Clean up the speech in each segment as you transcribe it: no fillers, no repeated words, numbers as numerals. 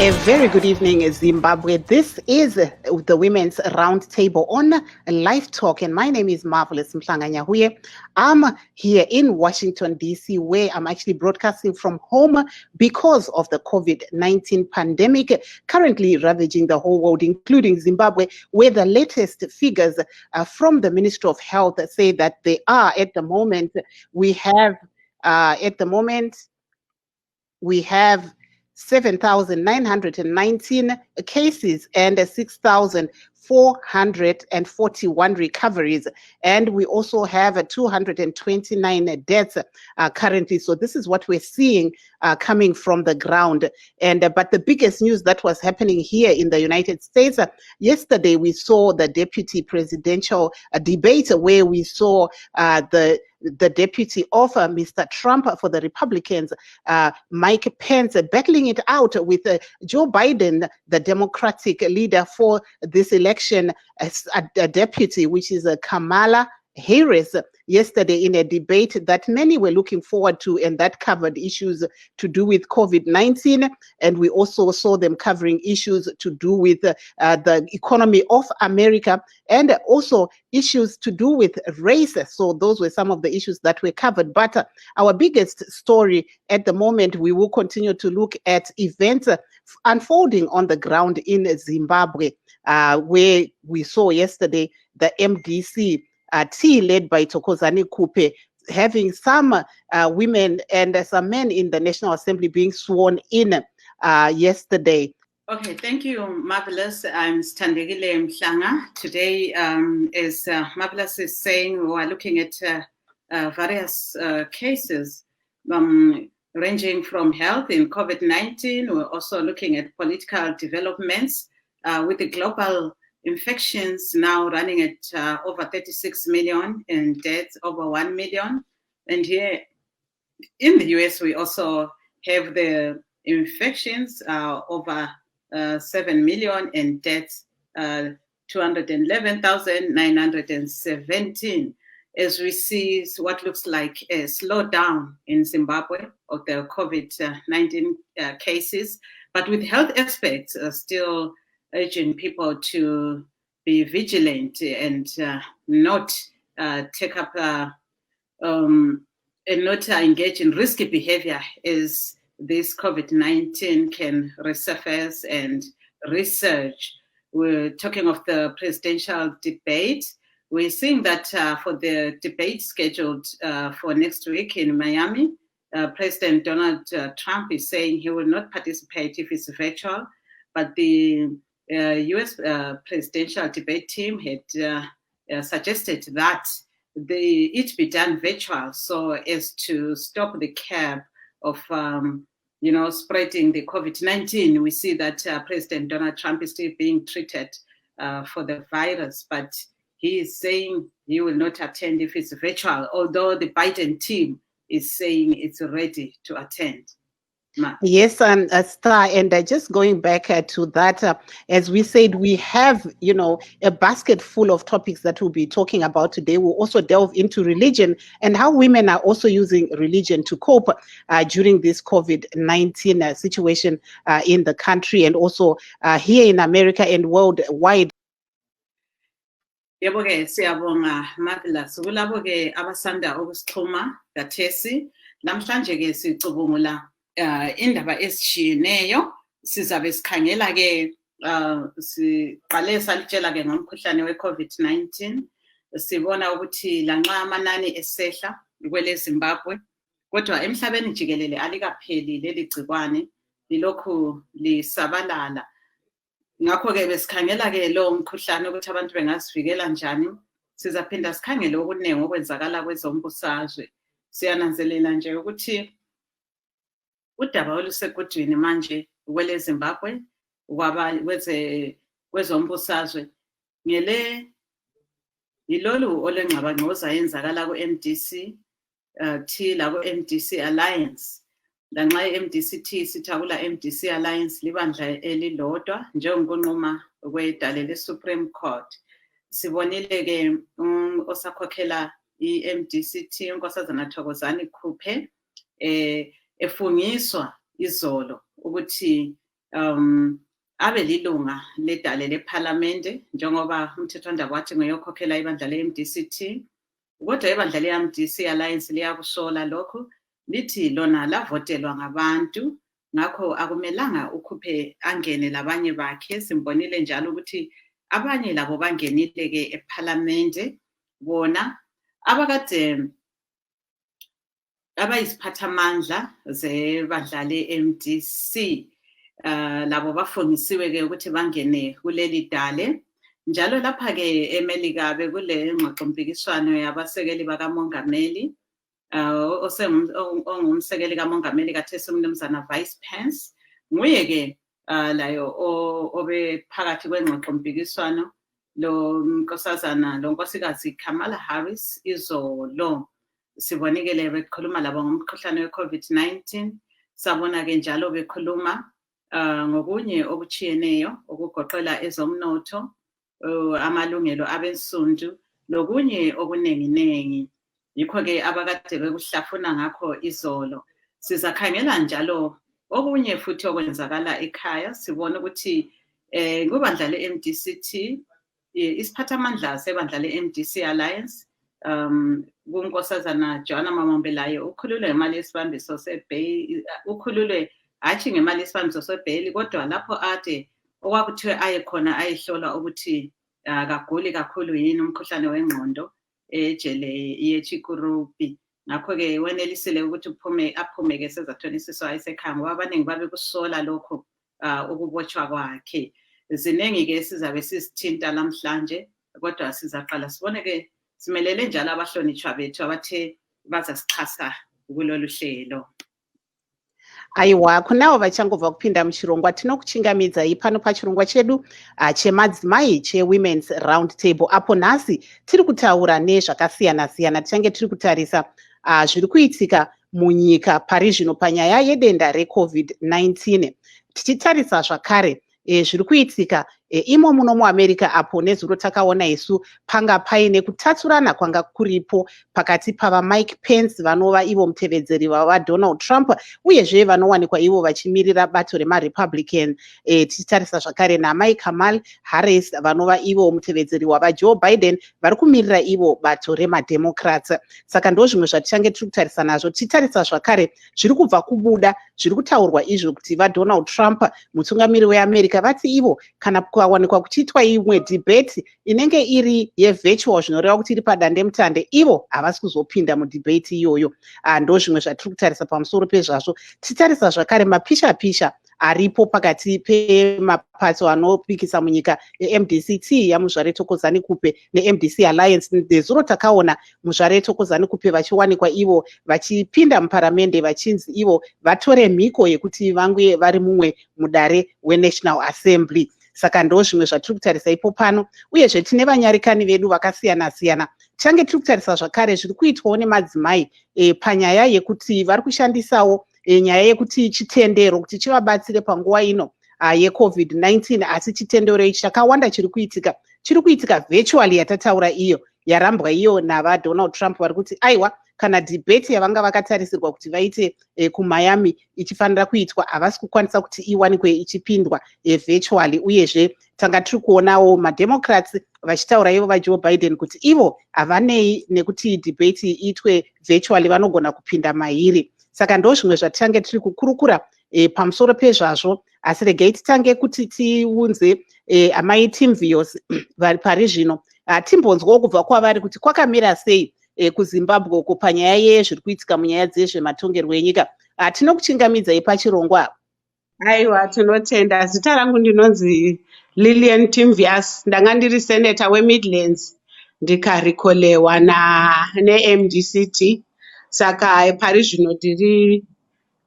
A very good evening, Zimbabwe. This is the Women's Roundtable on LiveTalk, and my name is Marvelous Mhlanganyahuye. I'm here in Washington, D.C., where I'm actually broadcasting from home because of the COVID-19 pandemic currently ravaging the whole world, including Zimbabwe, where the latest figures from the Ministry of Health say that they are, at the moment, we have 7,919 cases and 6,441 recoveries. And we also have 229 deaths currently. So this is what we're seeing coming from the ground. But the biggest news that was happening here in the United States, yesterday we saw the deputy presidential debate where we saw the deputy of Mr. Trump for the Republicans, Mike Pence, battling it out with Joe Biden, the Democratic leader for this election, as a deputy, which is Kamala Harris, yesterday in a debate that many were looking forward to, and that covered issues to do with COVID-19. And we also saw them covering issues to do with the economy of America and also issues to do with race. So those were some of the issues that were covered. But our biggest story at the moment, we will continue to look at events unfolding on the ground in Zimbabwe, where we saw yesterday the MDC T led by Thokozani Kupe having some women and some men in the National Assembly being sworn in yesterday. Okay, thank you, Marvelous. I'm Standegile Mhlanga. Today, as Marvelous is saying, we are looking at various cases ranging from health in COVID-19. We're also looking at political developments with the global infections now running at over 36 million and deaths over 1 million. And here in the US, we also have the infections over 7 million and deaths 211,917, as we see what looks like a slowdown in Zimbabwe of the COVID-19 cases, but with health experts still urging people to be vigilant and not take up and not engage in risky behavior as this COVID-19 can resurface and resurge. We're talking of the presidential debate. We're seeing that for the debate scheduled for next week in Miami, President Donald Trump is saying he will not participate if it's virtual, but the US presidential debate team had suggested that it be done virtual so as to stop the curve of spreading the COVID-19. We see that President Donald Trump is still being treated for the virus, but he is saying he will not attend if it's virtual, although the Biden team is saying it's ready to attend. Yes, Star, and just going back to that, as we said, we have, a basket full of topics that we'll be talking about today. We'll also delve into religion and how women are also using religion to cope during this COVID-19 situation in the country and also here in America and worldwide. Yebo-ke siyabonga Marvelous. Kulabo-ke abasanda ukusixhuma kathesi. Namhlanje-ke sicubungula indaba ezishiyeneyo. Sizabe sikhangela-ke siqale salitshela-ke ngomkhuhlane we-COVID-19. Sibona ukuthi lanxa amanani esehla kwele Zimbabwe, kodwa emhlabeni jikelele alikapheli leli gcikwane, lilokhu lisabalala. Ngakho-ke besikhangela-ke lo mkhuhlane ukuthi abantu bengazivikela njani. Sizaphinda sikhangele okuningi okwenzakala kwezombusazwe. Siyananzelela nje ukuthi udaba olusegudwini manje kwele Zimbabwe kwezombusazwe yilolu olengxabangxoza yenzakala ku-MDC T la ku-MDC Alliance. Lanxa i-MDC-T sithakula MDC Alliance libandla elilodwa njengokunquma kwedale le-Supreme Court. Sibonile-ke osakhokhela i-MDC-T unkosazana Thokozani Kupe efungiswa izolo ukuthi abe lilunga ledale lephalamende njengoba umthethwandaba wathi ngiyokhokhela ibandla le-MDCT. Kodwa ibandla le-MDC Alliance liyakusola lokho lithi lona lavotelwa ngabantu, ngakho akumelanga ukhuphe angene labanye bakhe. Simbonile njalo ukuthi abanye labo bangenile-ke ephalamende, bona abakade abayisiphathamandla zebandla le-MDC labo bafungisiwe-ke ukuthi bangene kuleli dale. Njalo lapha-ke eMelika bekule ngxoxompikiswano yabasekeli bakamongameli ongumsekeli kamongameli kathesi umnumzana Vice Pence. Nguye-ke layo obephakathi kwengxoxompikiswano lo nkosikazi Kamala Harris izolo. Sibonekele bekhuluma labo ngomkhuhlane we-COVID-19. Sabona-ke njalo bekhuluma ngokunye okuchiyeneyo okugoqela ezomnotho, amalungelo abensundu lokunye okuningi. Yikho-ke abakade bekuhlafuna ngakho izolo. Sizakhangela njalo okunye futhi okwenzakala ekhaya. Sibona ukuthi kubandla le-MDCT isiphathamandla sebandla le-MDC Alliance kunkosazana Joanna Mamombelayo ukhululwe ngemali yesibambiso sebheyili, ukhululwe hatshi ngemali yesibambiso sebheyili, kodwa lapho ade okwakuthiwe aye khona ayehlolwa ukuthi akaguli kakhulu yini umkhuhlane wengqondo ejele yeChikurupi. Ngakho-ke wenelisile ukuthi aphume-ke sezathonisiswa ayisekhaya ngoba abaningi babekusola lokho ukubotshwa kwakhe. Ziningi-ke sizabe sizithinta namhlanje, kodwa sizaqala sibone-ke simelele njalo abahlonitshwa bethu abathe bazasichasa kulolu hlelo. Aiwa, kunawo vachangobva kupinda muchirongwa tinokuchingamidzai pano pachirongwa chedu chemadzimai cheWomen's RoundTable, apo nhasi tiri kutaura nezvakasiyana-siyana. Tichange tiri kutarisa zviri kuitika munyika pari zvino panyaya yedenda reCovid-19, tichitarisa zvakare zviri kuitika imo muno muAmerica, apo nezuro takaona isu panga paine kutatsurana kwanga kuripo pakati pavaMike Pence vanova ivo mutevedzeri vavaDonald Trump uyezve vanowanikwa ivo vachimirira bato remaRepublican. Tichitarisa zvakare naMai Kamala Harris vanova ivo mutevedzeri wavaJoe Biden vari kumirira ivo bato remademocrats. Saka ndo zvimwe zvatichange tiri kutarisa nazvo. Tichitarisa zvakare zviri kubva kubuda zviri kutaurwa izvo kuti vaDonald Trump mutungamiri weAmerica vati ivo kana kuwanikwa kuchiitwa imwe debate inenge iri yevirtual zvinoreva kuti iri padandemutande, ivo havasi kuzopinda mudebate iyoyo. Ndo zvimwe zvatiri kutarisa pamusoro pezvazvo. Tichitarisa zvakare mapisha-pisha aripo pakati pemapato anopikisa munyika eMDCT yamuzvare Tokozani Kupe neMDC Alliance. Nezuro takaona muzvare Tokozani Kupe vachiwanikwa ivo vachipinda muparamende vachinzi ivo vatore mhiko yekuti vange vari mumwe mudare weNational Assembly. Saka ndo zvimwe zvatiri kutarisa ipo pano, uyezve tine vanyarikani vedu vakasiyana-siyana. Tichange tiri kutarisa zvakare zviri kuitwawo nemadzimai panyaya yekuti vari kushandisawo nyaya yekuti chitendero kuti chivabatsire panguva ino yeCovid-19, asi chitendero ichi chakawanda chiri kuitika virtually yatataura iyo yarambwa iyo navaDonald Trump vari kuti aiwa kana debate yavanga vakatarisirwa kuti vaite kuMiami ichifanira kuitwa havasi kukwanisa kuti iwanikwe ichipindwa virtually. Uyezve tanga tiri kuonawo maDemocrats vachitaura ivo vaJoe Biden kuti ivo havanei nekuti debate iitwe virtually, vanogona kupinda mairi. Saka ndo zvimwe zvatichange tiri kukurukura pamusoro pezvazvo, asi regai titange kuti tiunze amai Timvios vari pari zvino timbonzwawo kubva kwavari kuti kwakamira sei kuZimbabwe uko panyaya yezviri kuitika munyaya dzezvematongerwo enyika. Tinokuchingamidzai pachirongwa. Aiwa, tinotenda. Zita rangu ndinonzi Lillian Timvias, ndanga ndiri seneta weMidlands ndikarikolewa neMDCT. Saka pari zvino ndiri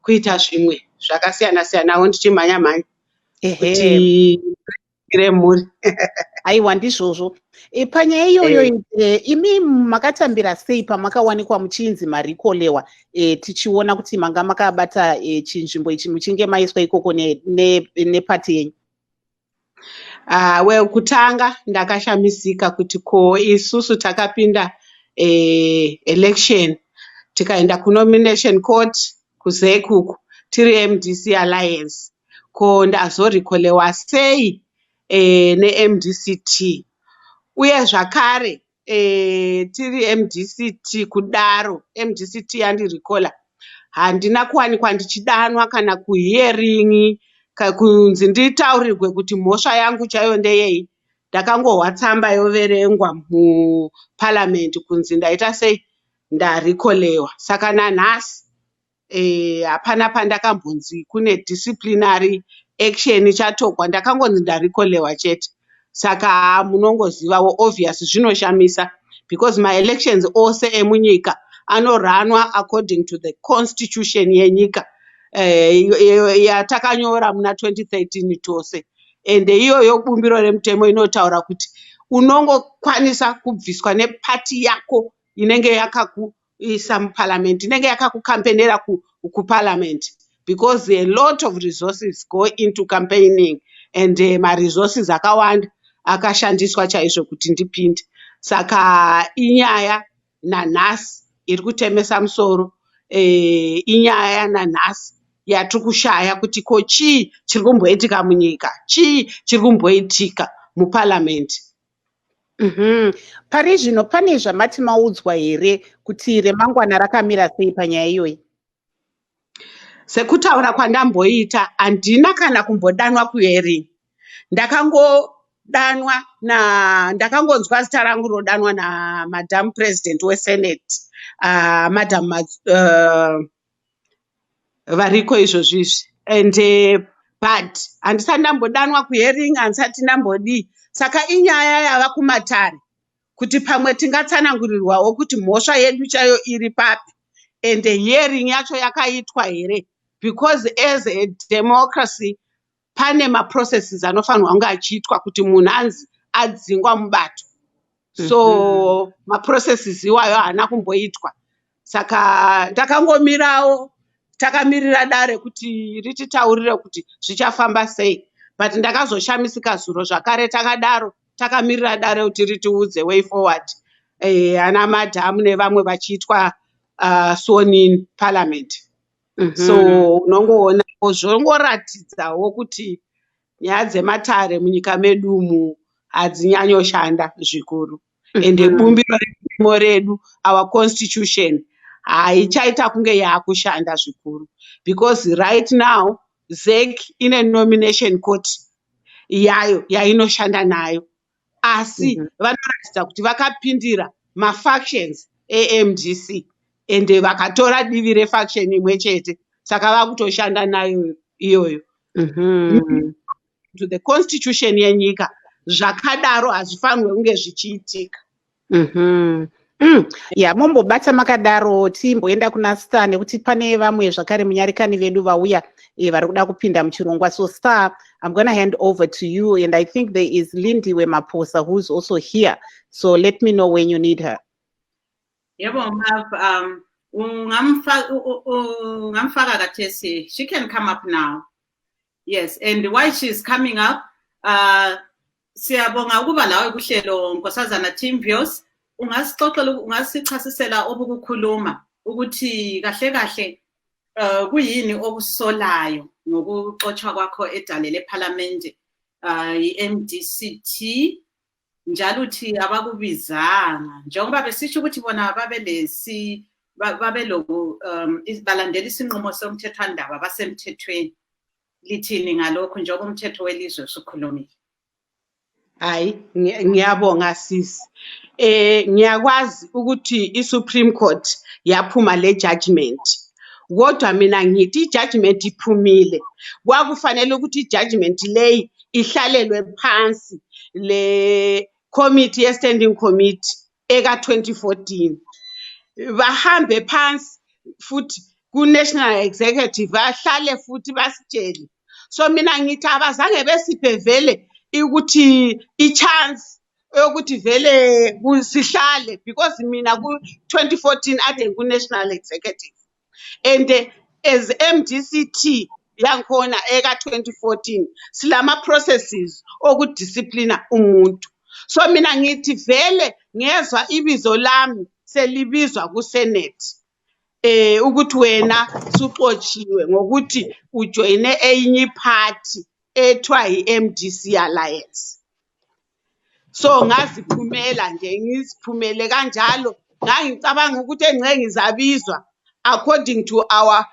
kuita zvimwe zvakasiyana-siyanawo ndichimhanya-mhanya kuti ndire mhuri. Aiwa, ndizvozvo. Panyaya iyoyo imi makatambira sei pamakawanikwa muchinzi marikolewa, tichiona kuti manga makabata chinzvimbo ichi muchinge maiswa ikoko nepati yenyu? Kutanga ndakashamisika kuti ko isusu takapinda election tikaenda kunomination court kuzekuku tiri MDC Alliance, ko ndazorikolewa sei neMDCT. Uye zvakare tiri MDCT kudaro, MDCT yandirikola, handina kuwanikwa ndichidanwa kana kuhearing kunzi nditaurirwe kuti mhosva yangu chaiyo ndeyei. Ndakangohwa tsamba yoverengwa muparliament kunzi ndaita sei, ndarikolewa. Saka nanhasi hapana pandakambonzi kune disciplinary action chatogwa, ndakangonzi ndarikolewa chete. Saka munongozivawo, obvious zvinoshamisa because maelections ose emunyika anoranwa according to the constitution yenyika yatakanyora muna 2013 tose. Ende iyoyo bumbiro remutemo inotaura kuti unongokwanisa kubviswa nepati yako inenge yakakuisa muparliament, inenge yakakukampenera kuparliament, because a lot of resources go into campaigning and maresources akawanda akashandiswa chaizvo kuti ndipinde. Saka inyaya nanhasi iri kutemesa musoro, inyaya nanhasi yatiri kushaya kuti ko chii chiri kumboitika munyika, chii chiri kumboitika muparliament. Pari zvino pane zvamati maudzwa here kuti remangwana rakamira sei panyaya iyoyi? Sekutaura kwandamboita, handina kana kumbodanwa kuhearing. Ndakangonzwa zita rangu rodanwa naMadam President weSenate, Madam variko izvozvizvi, and but handisati ndambodanwa kuhearing, handisati ndambodii. Saka inyaya yava kumatare kuti pamwe tingatsanangurirwawo kuti mhosva yedu chayo iri papi, and hearing yacho yakaitwa here, because as a democracy pane maprocesses anofanirwa kunge achiitwa kuti munhu anzi adzingwa mubato. So maprocesses iwayo haana kumboitwa. Saka takangomirawo, takamirira dare kuti rititaurire kuti zvichafamba sei, but ndakazoshamisika zuro zvakare takadaro takamirira dare kuti ritiudze way forward, ana madhamu nevamwe vachiitwa sworn in parliament. So unongoona zvongoratidzawo kuti nyaya dzematare munyika medu umu hadzinyanyoshanda zvikuru, ende bumbiro remutemo redu, our constitution, haichaita kunge yaakushanda zvikuru, because right now ZEC ine nomination court yayo yainoshanda nayo, asi vanoratidza kuti vakapindira mafactions eMDC ende vakatora divi refaction imwe chete, saka vakutoshanda nayo iyoyo. To the constitution yenyika, zvakadaro hazvifanirwe kunge zvichiitika. Ya, mumbobata makadaro timboenda kuna Star nekuti pane vamwe zvakare munyarikani vedu vauya vari kuda kupinda muchirongwa. So Star, I'm going to hand over to you, and I think there is Lindy Wemaposa who's also here. So let me know when you need her. Yebo, ungamfaka kathesi. She can come up now. Yes, and while she's coming up, siyabonga ukuba lawe kuhlelo Nkosazana Teamviews. Ungasichasisela obukukhuluma ukuthi kahle kahle kuyini okusolayo ngokuxoxwa kwakho edale leParliament iMDCT, njalo uthi abakubizanga njengoba besisho ukuthi bona babeloko balandela isinqumo somthethwandaba basemthethweni. Lithini ngalokho njengoba umthetho welizwe usukhulumile? Hayi, ngiyabonga sisi. Ngiyakwazi ukuthi iSupreme Court yaphuma le judgment. Kodwa mina ngithi ijudgment iphumile. Kwakufanele ukuthi ijudgment leyi ihlalelwe phansi le committee standing committee eka 2014. Bahambe phansi futhi ku-National Executive bahlale futhi basitshele. So mina ngithi abazange besiphe vele ukuthi i-chance yokuthi vele sihlale, because mina ku-2014 ade ku-National Executive, and as MDCT yankhona eka 2014 silama processes okudisciplina umuntu. So mina ngithi vele ngezwa ibizo lami selibizwa ku-Senate, ukuthi wena suxotshiwe ngokuthi ujoyine enye iphathi ethiwa yi-MDC Alliance. So ngaziphumela nje ngiziphumele kanjalo ngangicabanga ukuthi engeke ngizabizwa according to our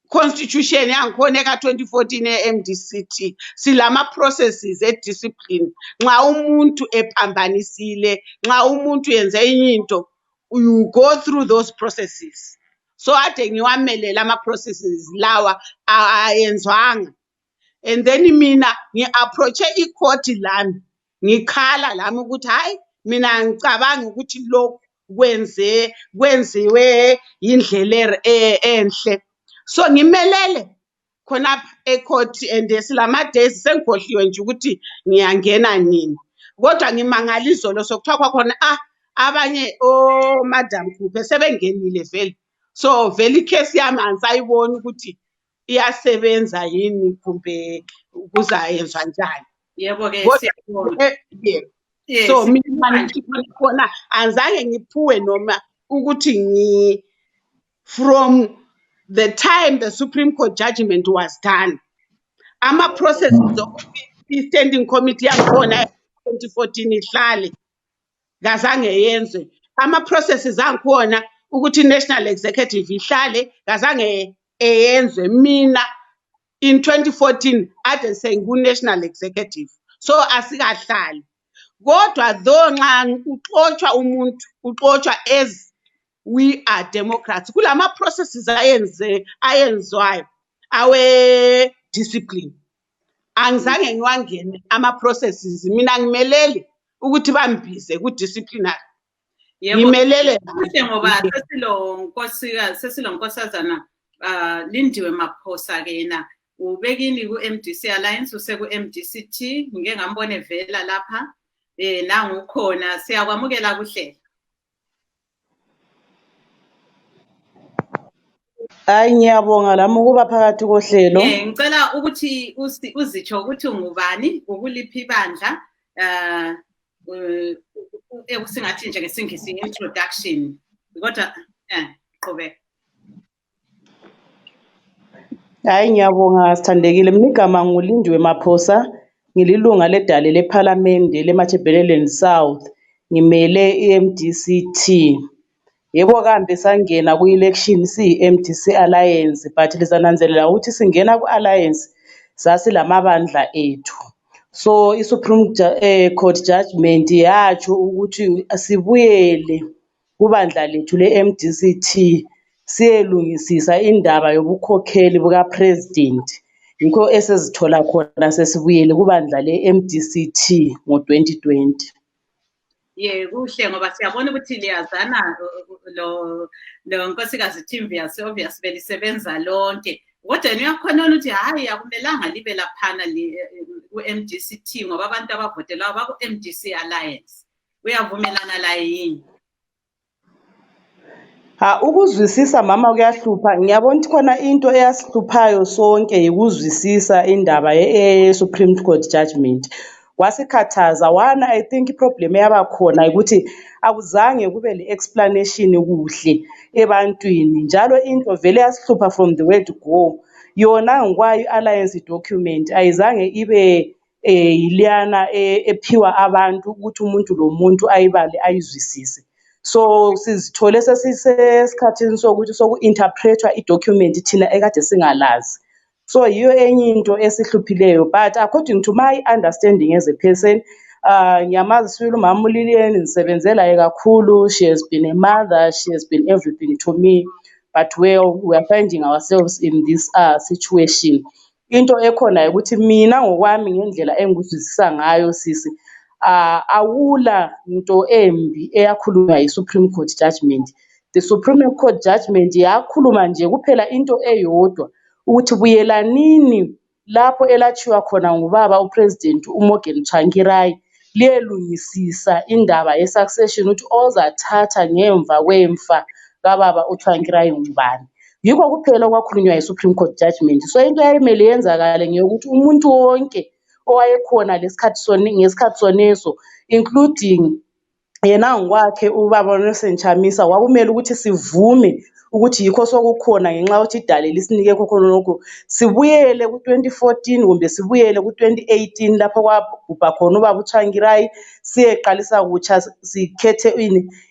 constitution yangikhona ka-2014 e-MDCT silama processes e-discipline. Nxa umuntu ephambanisile, nxa umuntu yenze into, you go through those processes. So ade ngiwamelela ama-processes lawa ayenzwanga. And then mina ngi-approache i-court lami ngikhala lami ukuthi hayi mina ngicabanga ukuthi lokhu kwenziwe indlela enhle. So ngimelele khonapha e-court and silama days sengikhohliwe nje ukuthi ngiyangena nini. Kodwa ngimangala izolo sokuthiwa kwakhona abanye Madam Khuphe sebengenile vele. So vele icase yami angisayiboni ukuthi iyasebenza yini kumbe kuzayenzwa njani. Yebo ke siyabona. So mina ngithi khona anzange ngiphuwe noma ukuthi from the time the Supreme Court judgment was done, ama processes of the standing committee yangikhona 2014 ihlale ngazange yenze. Ama processes angikhona ukuthi national executive ihlale ngazange eyenze. Mina in 2014 ade sengu national executive, so asikahlali. Kodwa though nxa uxotshwa umuntu uxotshwa as we are democrats, kulama processes ayenzwayo awe discipline angizange ngiwangene ama processes. Mina ngimelele ukuthi bambise ku disciplinary. Ngimelele kuhle ngoba sesilo nkosazana Lindiwe Maphosa ke yena ubekini ku MDC Alliance useku MDCT ngike ngambone vela lapha nangu khona siyakwamukela kuhle. Hayi ngiyabonga lami ukuba phakathi kohlelo. Ngicela ukuthi uzitsho ukuthi ungubani, ukuliphi ibandla singathi nje ngesingisi introduction kodwa qhubeka. Hayi ngiyabonga sithandekile, mina igama nguLindiwe Maphosa, ngililunga ledale lePhalamende leMatabeleland South, ngimele iMDCT. Yebo kambe sangena ku-election siyi-MDC Alliance, but lizananzelela ukuthi singena ku-alliance sasilamabandla ethu. So i-Supreme Court judgment yatsho ukuthi asibuyele kubandla lethu le-MDCT siyelungisisa indaba yobukhokheli buka-president. Yikho esezithola khona sesibuyele kubandla le-MDCT ngo-2020. Kuhle ngoba siyabona ukuthi liyazana lo nkosikazi Thimbiasi obvious belisebenza lonke. Kodwa niyakhona ukuthi hayi akumelanga libe laphana ku-MDCT ngoba abantu abavotela baku-MDC Alliance. Uyavumelana la yini? Ukuzwisisa mama kuyahlupha. Ngiyabona ukuthi khona into eyasihluphayo sonke yikuzwisisa indaba ye-Supreme Court judgment. Wasikhathaza wana, I think problem yaba khona ukuthi akuzange kube le-explanation kuhle ebantwini, njalo into vele yasihlupha from the word go. Yona ngikwayo i-alliance document ayizange ibe yiliyana ephiwa abantu ukuthi umuntu lo muntu ayibale ayizwisise. So sizithole sesisesikhathini sokuthi soku-interpretwa i-document thina ekade singalazi. So yiyo enye into esihluphileyo, but according to my understanding as a person, ngiyamazi sibili umama uLilian nisebenzela kakhulu. She has been a mother, she has been everything to me, but well, we are finding ourselves in this situation. Into ekhona ukuthi mina ngokwami ngendlela engikuzwisisa ngayo sisi, awula into embi eyakhulunywa yi-Supreme Court judgment. The Supreme Court judgment yakhuluma nje kuphela into eyodwa ukuthi buyelanini lapho elatshiwa khona ngubaba uPresident uMorgan Tsvangirai liyelungisisa indaba ye-succession ukuthi ozathatha ngemva kwemfa kababa uTsvangirai ngubani. Yikho kuphela okwakhulunywa yi-Supreme Court judgment. So into yayimele yenzakale ngeyokuthi umuntu wonke owayekhona ngesikhathi soneso, including yena ngokwakhe ubaba uNelson Chamisa, kwakumele ukuthi sivume ukuthi yikho sokukhona ngenxa yokuthi idale lisinike khona lokho. Sibuyele ku-2014 kumbe sibuyele ku-2018 lapho kwabhubha khona ubaba uTsvangirai, siyeqalisa kutsha sikhethe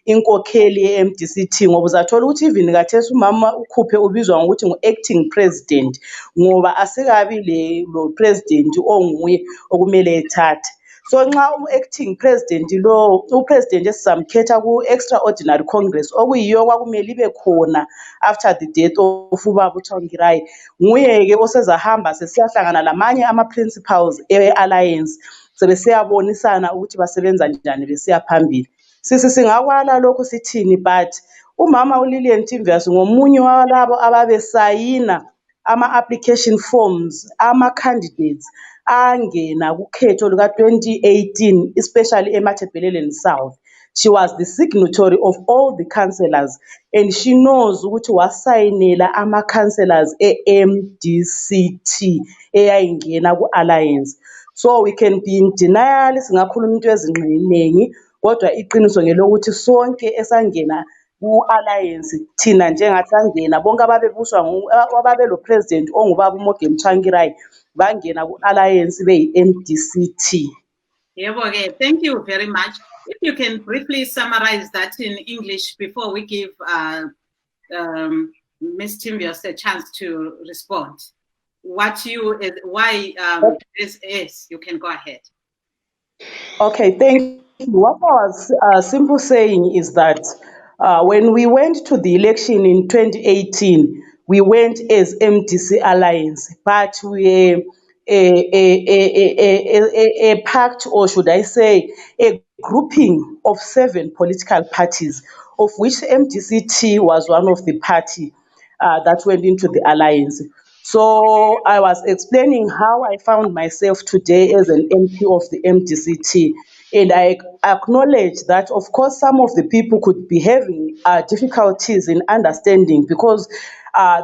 inkokheli ye-MDC-T, ngoba uzathola ukuthi even khathesi umama ukhuphe ubizwa ngokuthi ngu-acting president ngoba asikabi lo president onguye okumele ethathe. So nxa u-acting president lo upresident esizamkhetha ku-extraordinary congress okuyiyo kwakumele ibe khona after the death of ubaba uTsvangirai, nguye-ke osezahamba sesiyahlangana lamanye ama-principals e-alliance sebesiyabonisana ukuthi basebenza njani besiya phambili. Singakwala lokhu sithini, but umama uLillian Ntinthias ngomunye walabo ababesayina ama-application forms ama-candidates angena kukhetho luka-2018, especially eMatabeleland South. She was the signatory of all the councillors and she knows ukuthi wasayinela ama-councillors e-MDC-T eyayingena ku-alliance. So we can be in denial, singakhuluma into eziningi, kodwa iqiniso ngelokuthi sonke esangena ku-alliance thina njengathi sangena bonke ababelo president ongubaba uMorgan Tsvangirai bangena ku-alliance beyi-MDC-T. Okay, thank you very much. If you can briefly summarize that in English before we give Ms. Ntinthias a chance to respond. This is, you can go ahead. Okay, thank you. What I was simply saying is that when we went to the election in 2018, we went as MDC Alliance, but we a pact, or should I say, a grouping of 7 political parties, of which MDC-T was one of the party that went into the alliance. So I was explaining how I found myself today as an MP of the MDC-T. And I acknowledge that, of course, some of the people could be having difficulties in understanding because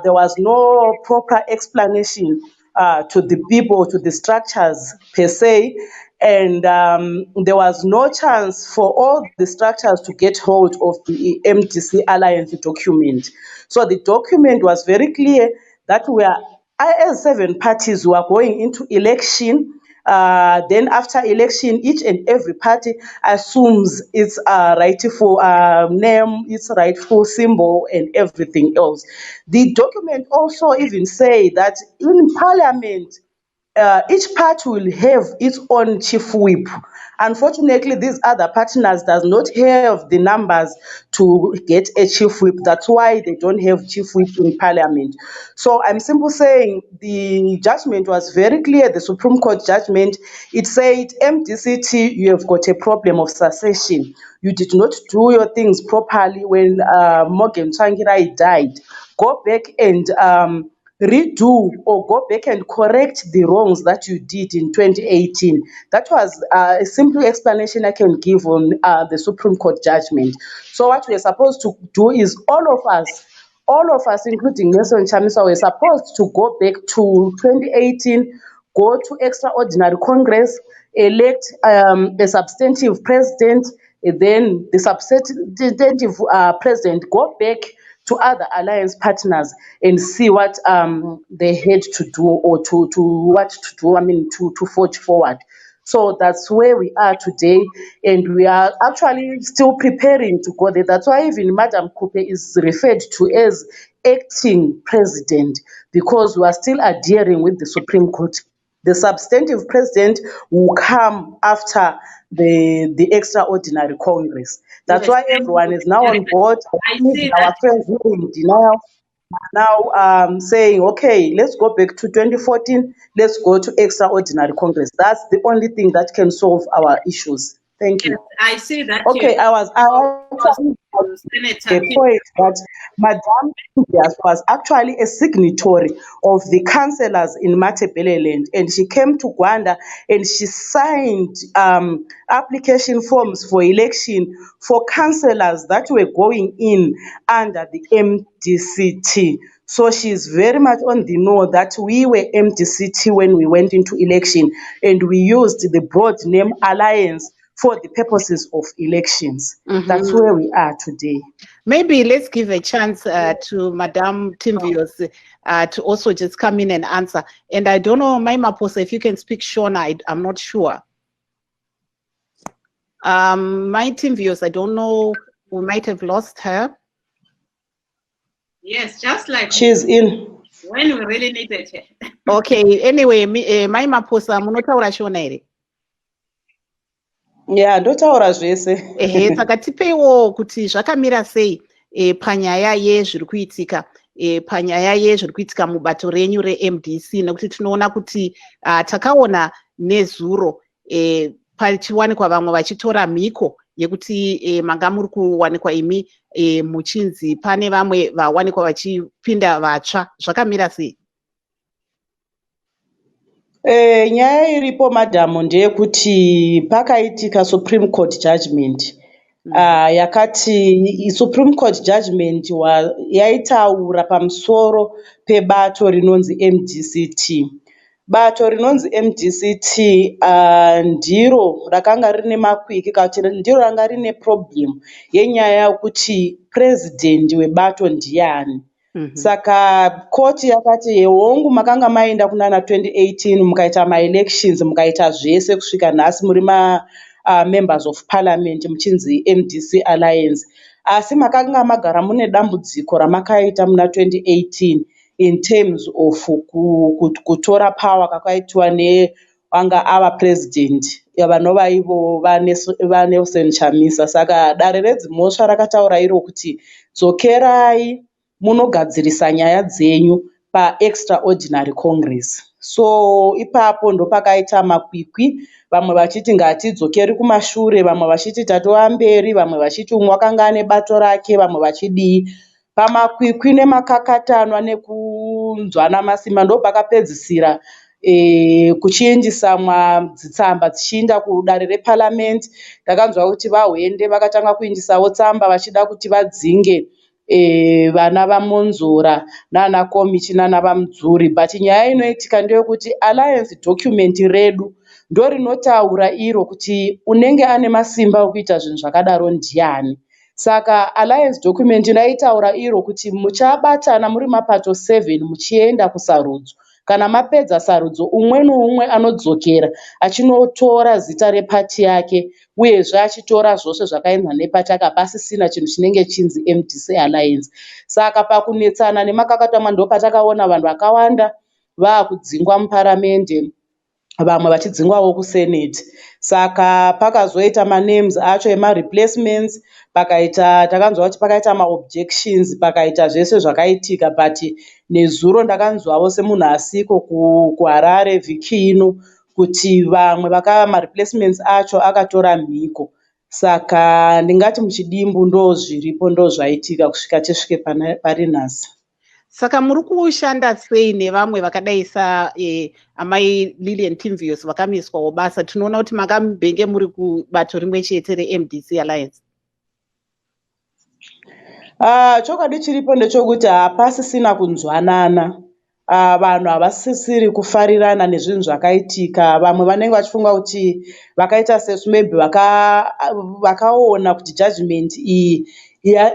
there was no proper explanation to the people, to the structures per se, and there was no chance for all the structures to get hold of the MDC Alliance document. So the document was very clear that we are, as 7 parties were going into election. Then after election, each and every party assumes its rightful name, its rightful symbol, and everything else. The document also even say that in Parliament, each party will have its own chief whip. Unfortunately, these other partners does not have the numbers to get a chief whip. That's why they don't have chief whip in Parliament. So I'm simply saying the judgment was very clear, the Supreme Court judgment. It said, MDC-T, you have got a problem of succession. You did not do your things properly when Morgan Tsvangirai died. Go back and redo or go back and correct the wrongs that you did in 2018. That was a simple explanation I can give on the Supreme Court judgment. So what we're supposed to do is all of us, including Nelson Chamisa, we're supposed to go back to 2018, go to extraordinary Congress, elect a substantive president, and then the substantive president go back to other alliance partners and see what they had to do or to forge forward. So that's where we are today, and we are actually still preparing to go there. That's why even Madam Coupe is referred to as acting president, because we are still adhering with the Supreme Court. The substantive president will come after the extraordinary Congress. That's why everyone is now on board. Our friends who are in denial are now saying, okay, let's go back to 2014, let's go to extraordinary Congress. That's the only thing that can solve our issues. Thank you. Yes, I see that. Okay, I was the point that Madame Ntinthias was actually a signatory of the councillors in Matabeleland, and she came to Gwanda and she signed application forms for election for councillors that were going in under the MDC-T. So she's very much on the know that we were MDC-T when we went into election, and we used the broad name Alliance for the purposes of elections. That's where we are today. Maybe let's give a chance to Madame Timvios to also just come in and answer. And I don't know, Maposa, if you can speak Shona, I'm not sure. My Timvios, I don't know, we might have lost her. Yes, just like she's in. when we really needed her. Okay, anyway, my Maposa, munotaura Shona ere. Yeah, ndotaura zvese. Saka tipeiwo kuti zvakamira sei panyaya yezviri kuitika panyaya yezviri kuitika mubato renyu reMDC, nekuti tinoona kuti takaona nezuro pachiwanikwa vamwe vachitora mhiko yekuti manga muri kuwanikwa imi muchinzi pane vamwe vawanikwa vachipinda vatsva. Zvakamira sei? Nyaya iripo madhamu ndeyekuti pakaitika Supreme Court judgment yakati Supreme Court judgment yaitaura pamusoro pebato rinonzi MDCT. Bato rinonzi MDCT ndiro rakanga rine makwiki kana ndiro ranga rine problem yenyaya yekuti president webato ndiani. Saka koti yakati hongu makanga maenda kunana 2018 mukaita ma-elections mukaita zvese kusvika nhasi muri members of parliament muchinzi MDC Alliance, asi makanga magara mune dambudziko ramakaita muna 2018 in terms of kutora power kwakaitwa nevanga ava president vanova ivo vaNelson Chamisa. Saka dare redzimhosva rakataura iro kuti dzokerai munogadzirisa nyaya dzenyu paextraordinary congress. So ipapo ndo pakaita makwikwi, vamwe vachiti ngatidzokeri kumashure, vamwe vachiti tatova mberi, vamwe vachiti umwe wakanga ane bato rake, vamwe vachidii. Pamakwikwi nemakakatanwa nekunzwana masimba ndo pakapedzisira kuchiindisamwa dzitsamba dzichiinda kudare reparliament. Ndakanzwa kuti vahwende vakatanga kuindisawo tsamba vachida kuti vadzinge vana vaMonzora nana Komichi nana vaMudzuri, but nyaya inoitika ndeyekuti alliance document redu ndo rinotaura iro kuti unenge ane masimba okuita zvinhu zvakadaro ndiani. Saka alliance document inoitaura iro kuti muchabatana muri mapato 7 muchienda kusarudzo. Kana mapedza sarudzo, umwe noumwe anodzokera achinotora zita repati yake uyezve achitora zvose zvakaenzana nepati yake pasisina chinhu chinenge chinzi MDC Alliance. Saka pakunetsana nemakakatamwa ndo patakaona vanhu vakawanda vakudzingwa muparamende, vamwe vachidzingwawo kusenate. Saka pakazoita manames acho ema-replacements, takanzwa kuti pakaita ma-objections, pakaita zvese zvakaitika, but nezuro ndakanzwawo semunhu asiko kuHarare vhiki ino kuti vamwe ma-replacements acho akatora mhiko. Saka ndingati muchidimbu ndo zviripo ndo zvaitika kusvika tisvike pari nhasi. Saka muri kushanda sei nevamwe vakadai amai Lilian Timvios vakamiswawo basa? Tinoona kuti makambenge muri kubato rimwe chete reMDC Alliance. Chokwadi chiripo ndechokuti hapasisina kunzwanana. Vanhu havasisiri kufarirana nezvinhu zvakaitika. Vamwe vanenge vachifunga kuti vakaita sesu maybe vakaona kuti judgment iyi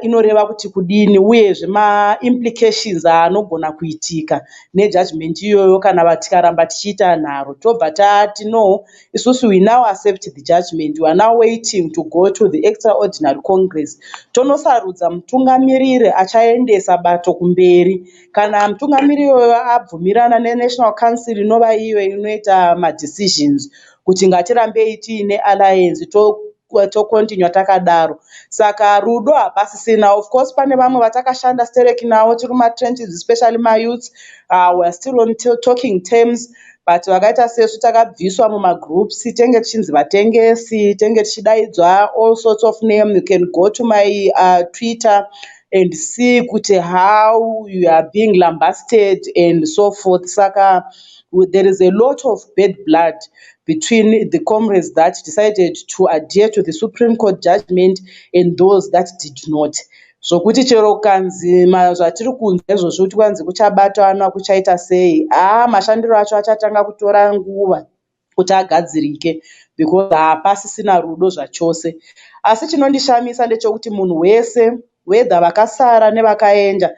inoreva kuti kudini, uyezve ma-implications anogona kuitika nejudgment iyoyo kana tikaramba tichiita nharo. Tobva tati no, isusu we now accept the judgment, we are now waiting to go to the extraordinary congress. Tonosarudza mutungamiriri achaendesa bato kumberi. Kana mutungamiriri iyoyo abvumirana neNational Council inova iyo inoita madecisions kuti ngatirambei tiine alliance tokontinua takadaro. Saka rudo hapasisina. Of course pane vamwe vatakashanda stereki navo tiri kumatrenches, especially mayouths, we are still on talking terms, but vakaita sesu takabviswa mumagroups, tenge tichinzi vatengesi, tenge tichidaidzwa all sorts of name. You can go to my Twitter and see kuti how you are being lambasted and so forth. Saka there is a lot of bad blood between the comrades that decided to adhere to the Supreme Court judgment and those that did not. So kuti chero kanzi zvatiri kunzwa izvozvo kuti kwanzi kuchabatana kuchaita sei, mashandiro acho achatanga kutora nguva kuti agadzirike because hapasisina rudo zvachose. Asi chinondishamisa ndechekuti munhu wese whether vakasara nevakaenda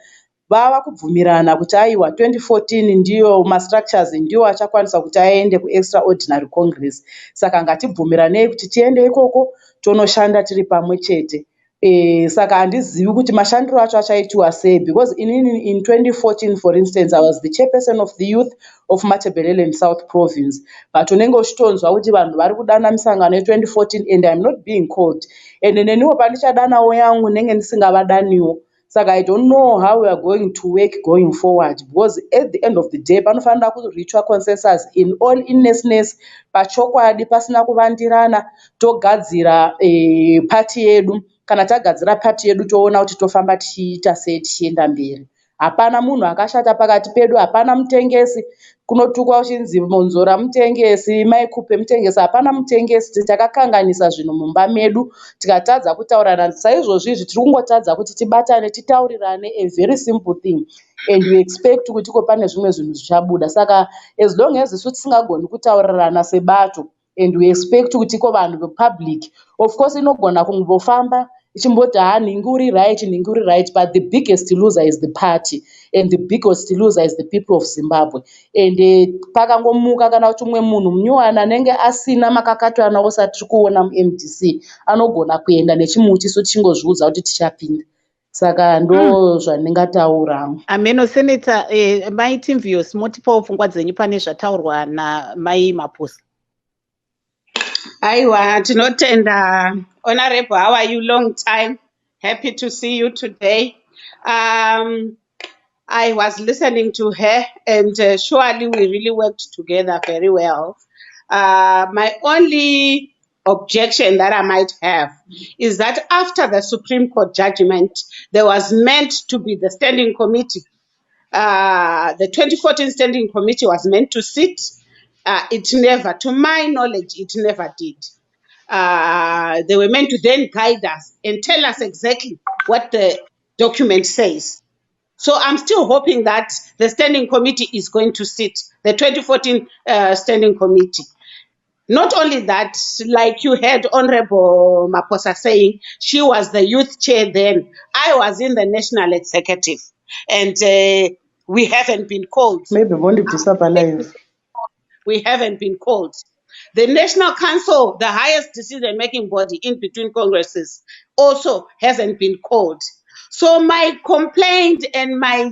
vava kubvumirana kuti aiwa 2014 ndiyo mastructures ndiyo achakwanisa kuti aende kuextraordinary congress. Saka ngatibvumiranei kuti tiende ikoko tonoshanda tiri pamwe chete. Saka handizivi kuti mashandiro acho achaitiwa sei, because in 2014 for instance I was the chairperson of the youth of Matabeleland South Province, but unenge uchitonzwa kuti vanhu vari kudana misangano ye2014 and I'm not being called, and neniwo pandichadanawo yangu nenge ndisingavadaniwo. Saka I don't know how we are going to work going forward, because at the end of the day panofanira kurichwa consensus in all innocence, pachokwadi pasina kuvandirana, togadzira party yedu. Kana tagadzira pati yedu toona kuti tofamba tichiita sei tichienda mberi. Hapana munhu akashata pakati pedu, hapana mutengesi. Kunotukwa uchinzi Monzora mutengesi, Maikupe mutengesi, hapana mutengesi. Takakanganisa zvinhu mumba medu tikatadza kutaurana. Saizvozvi tiri kungotadza kuti tibatane titaurirane a very simple thing, and we expect kuti iko pane zvimwe zvinhu zvichabuda. Saka as long as isu tisingagoni kutaurirana sebato, and we expect kuti iko vanhu vepublic, of course inogona kungofamba ichimboti nhingi uri right, but the biggest loser is the party, and the biggest loser is the people of Zimbabwe. And pakangomuka kana kuti umwe munhu munyowani anenge asina makakato anawo satiri kuona muMDC anogona kuenda nechimuti so tichingozviudza kuti tichapinda. Saka ndo zvandingataura. Ameno Senator, maiti mviyos motipawo pfungwa dzenyu pane zvataurwa naMai Maposa. Aiwa, tinotenda. Honorable, how are you? Long time. Happy to see you today. I was listening to her, and surely we really worked together very well. My only objection that I might have is that after the Supreme Court judgment, there was meant to be the standing committee. The 2014 standing committee was meant to sit. It never, to my knowledge, it never did. They were meant to then guide us and tell us exactly what the document says. So I'm still hoping that the standing committee is going to sit, the 2014 standing committee. Not only that, like you heard Honorable Maposa saying, she was the youth chair then. I was in the national executive, and we haven't been called. Maybe won't disappear. We haven't been called. The National Council, the highest decision-making body in between congresses, also hasn't been called. So my complaint and my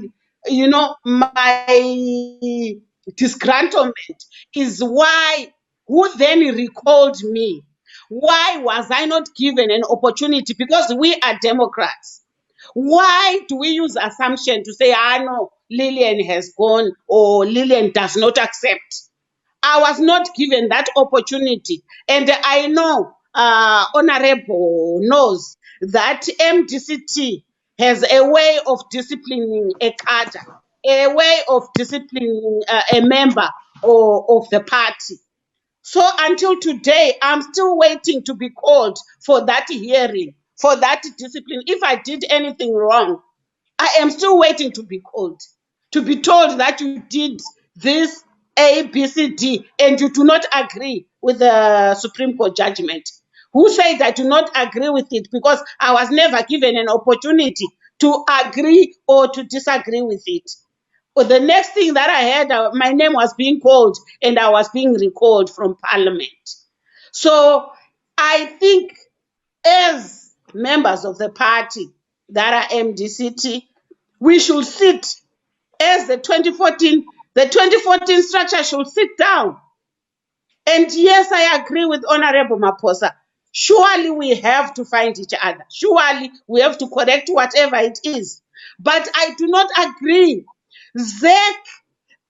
disgruntlement is why, who then recalled me? Why was I not given an opportunity? Because we are Democrats. Why do we use assumption to say, no, Lillian has gone or Lillian does not accept? I was not given that opportunity. And I know Honorable knows that MDCT has a way of disciplining a cadre, a way of disciplining a member of the party. So until today, I'm still waiting to be called for that hearing, for that discipline. If I did anything wrong, I am still waiting to be called, to be told that you did this A, B, C, D, and you do not agree with the Supreme Court judgment. Who said I do not agree with it? Because I was never given an opportunity to agree or to disagree with it. But the next thing that I heard, my name was being called and I was being recalled from Parliament. So I think as members of the party that are MDCT, we should sit as the 2014 structure should sit down. And yes, I agree with Honorable Maposa. Surely we have to find each other. Surely we have to correct whatever it is. But I do not agree. ZEC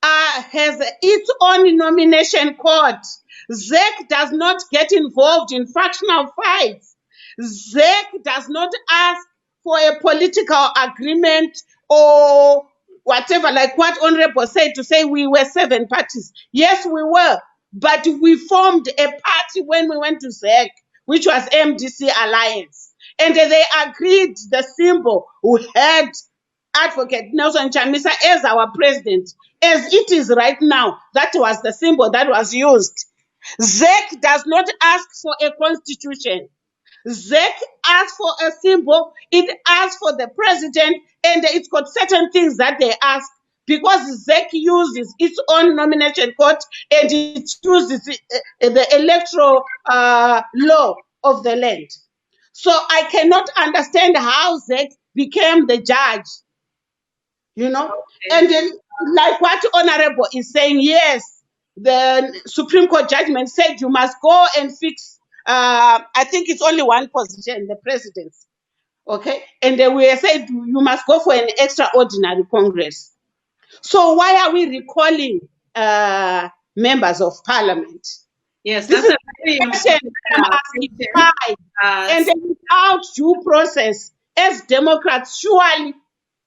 has its own nomination court. ZEC does not get involved in fractional fights. ZEC does not ask for a political agreement or whatever, like what Honorable said, to say we were 7 parties. Yes, we were, but we formed a party when we went to ZEC, which was MDC Alliance. And they agreed the symbol. We had Advocate Nelson Chamisa as our president, as it is right now. That was the symbol that was used. ZEC does not ask for a constitution. ZEC asks for a symbol, it asks for the president, and it's got certain things that they ask because ZEC uses its own nomination court and it uses the electoral law of the land. So I cannot understand how ZEC became the judge, you know. Okay. And then, like what Honorable is saying, yes, the Supreme Court judgment said you must go and fix, I think it's only one position, the presidency. Okay. And then we said you must go for an extraordinary Congress. So why are we recalling members of parliament? Yes, This that's is a very the question I'm asking. question. Why? And then without due process, as Democrats, surely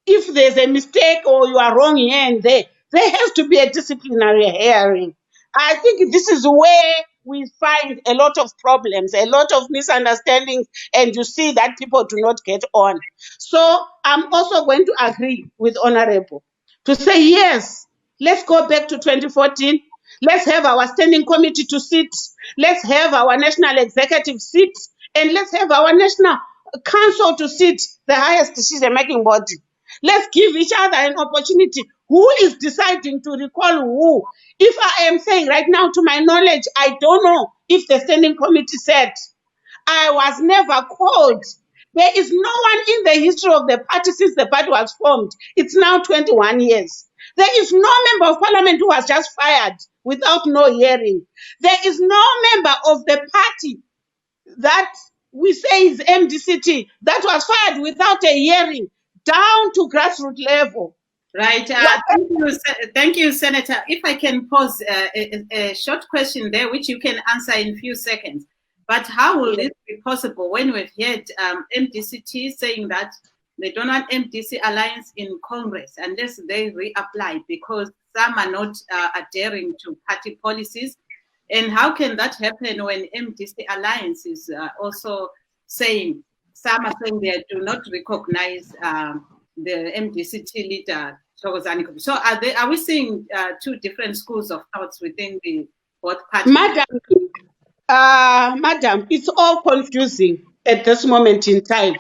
if there's a mistake or you are wrong here and there has to be a disciplinary hearing. I think this is where we find a lot of problems, a lot of misunderstandings, and you see that people do not get on. So I'm also going to agree with Honorable to say, yes, let's go back to 2014. Let's have our standing committee to sit. Let's have our national executive sit. And let's have our national council to sit, the highest decision-making body. Let's give each other an opportunity. Who is deciding to recall who? If I am saying right now, to my knowledge, I don't know if the standing committee said. I was never called. There is no one in the history of the party since the party was formed. It's now 21 years. There is no member of parliament who was just fired without no hearing. There is no member of the party that we say is MDCT that was fired without a hearing down to grassroots level. Right. Thank you, Senator. If I can pose a short question there, which you can answer in a few seconds. But how will this be possible when we've heard MDCT saying that they don't want MDC alliance in Congress unless they reapply because some are not adhering to party policies? And how can that happen when MDC alliance is also saying, some are saying they do not recognize the MDCT leader, Thokozani Kupe? So are we seeing two different schools of thoughts within the both parties? Madam, it's all confusing at this moment in time.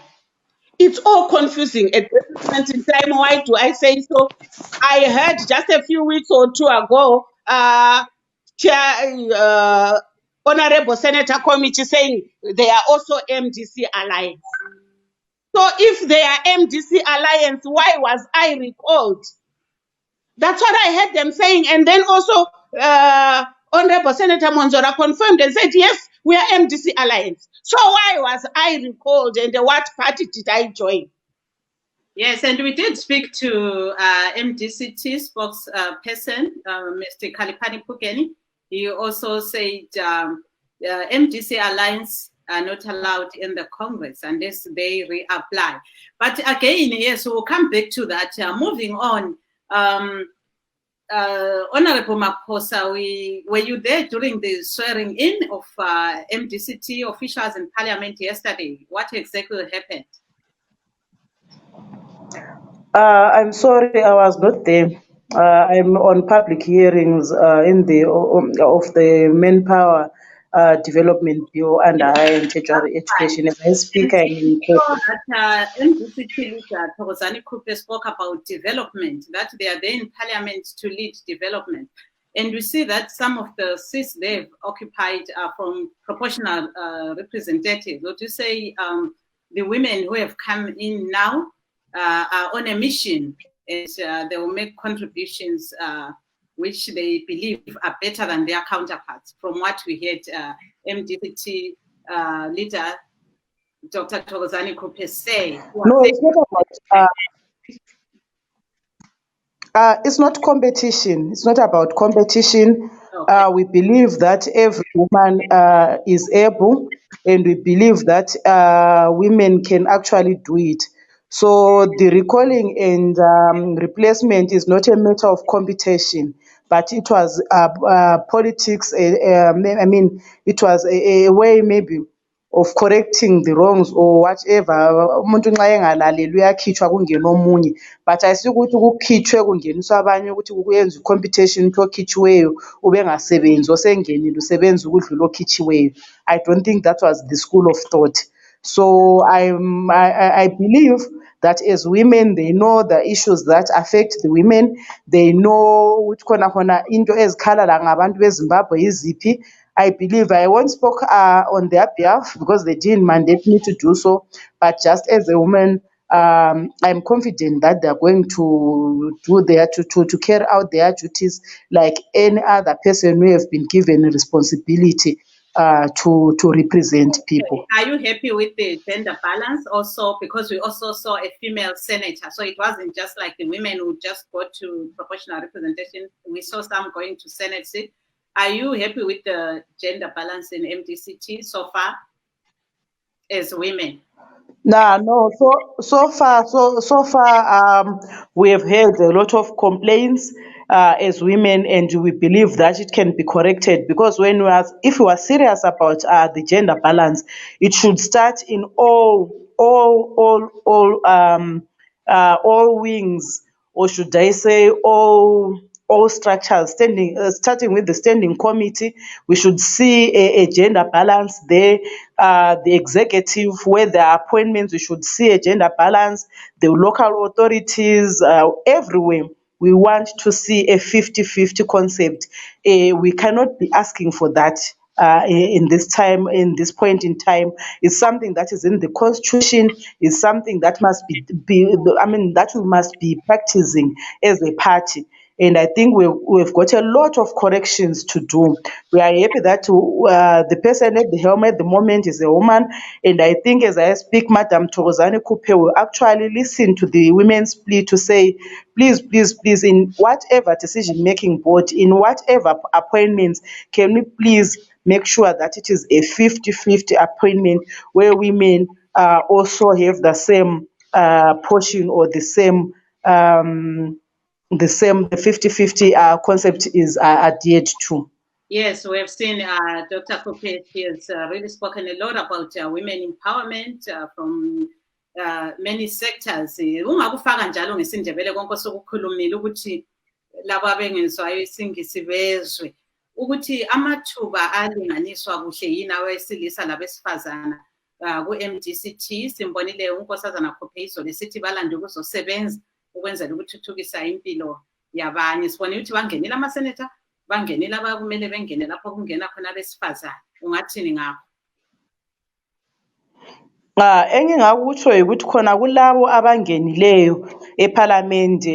It's all confusing at this moment in time. Why do I say so? I heard just a few weeks or two ago, Honorable Senator Committee saying they are also MDC alliance. So if they are MDC alliance, why was I recalled? That's what I heard them saying. And then also, Honorable Senator Monzora confirmed and said, yes, we are MDC alliance. So why was I recalled and what party did I join? Yes, and we did speak to MDCT spokesperson, Mr. Kalipani Pukeni. He also said MDC alliance are not allowed in the Congress unless they reapply. But again, yes, we'll come back to that. Moving on, Honorable Maposa, were you there during the swearing in of MDCT officials in Parliament yesterday? What exactly happened? I'm sorry, I was not there. I'm on public hearings in the of the Manpower Development Bill under Higher and Tertiary Education. As I speak, I'm in that MDCT leader Thokozani Kupe spoke about development, that they are there in Parliament to lead development. And we see that some of the seats they've occupied are from proportional representatives. What you say, the women who have come in now are on a mission, and they will make contributions which they believe are better than their counterparts. From what we heard MDCT leader Dr. Thokozani Kupe say. No, it's not about. It's not competition. It's not about competition. Okay. We believe that every woman is able, and we believe that women can actually do it. So the recalling and replacement is not a matter of competition, but it was politics. I mean, it was a way maybe of correcting the wrongs or whatever. Umuntu nxa engalaleli uyakhitshwa kungena omunye, but ayisukuthi kukhitshwe kungeniswa abanye ukuthi kuyenza competition ukuthi okhitshiweyo ubengasebenzi, osengenile usebenza ukudlula okhitshiweyo. I don't think that was the school of thought. So I believe that as women, they know the issues that affect the women. They know which khona into ezikhala la ngabantu beZimbabwe yiziphi. I believe I won't speak on their behalf because they didn't mandate me to do so. But just as a woman, I'm confident that they're going to do their to carry out their duties like any other person who have been given a responsibility to represent people. Are you happy with the gender balance also? Because we also saw a female senator. So it wasn't just like the women who just go to proportional representation. We saw some going to Senate seat. Are you happy with the gender balance in MDCT so far as women? No. So far, we have heard a lot of complaints as women, and we believe that it can be corrected because if we are serious about the gender balance, it should start in all wings, or should I say all structures, starting with the standing committee. We should see a gender balance there. The executive, where there are appointments, we should see a gender balance. The local authorities, everywhere. We want to see a 50-50 concept. We cannot be asking for that in this point in time. It's something that is in the constitution. It's something that must that we must be practicing as a party. And I think we've got a lot of corrections to do. We are happy that the person at the helm at the moment is a woman. And I think as I speak, Madam Thokozani Kupe will actually listen to the women's plea to say, please, in whatever decision-making board, in whatever appointments, can we please make sure that it is a 50-50 appointment where women also have the same portion or the 50-50 concept is adhered to. Yes, we have seen Dr. Kupe. She has really spoken a lot about women empowerment from many sectors. Ungakufaka njalo ngesindebele konke sokukhulumile ukuthi labo abengezwayo isingisi bezwe ukuthi amathuba alinganiswa kuhle yini awesilisa labesifazana ku-MDCT. Simbonile unkosazana Kupe izolo esithi balande ukuzosebenza ukwenzela ukuthuthukisa impilo yabanye. Sibonile ukuthi bangenile amaseneta, bangenile abakumele bengene lapho kungena khona abesifazana. Ungathini ngakho? Engingakutsho ukuthi khona kulabo abangenileyo eParliament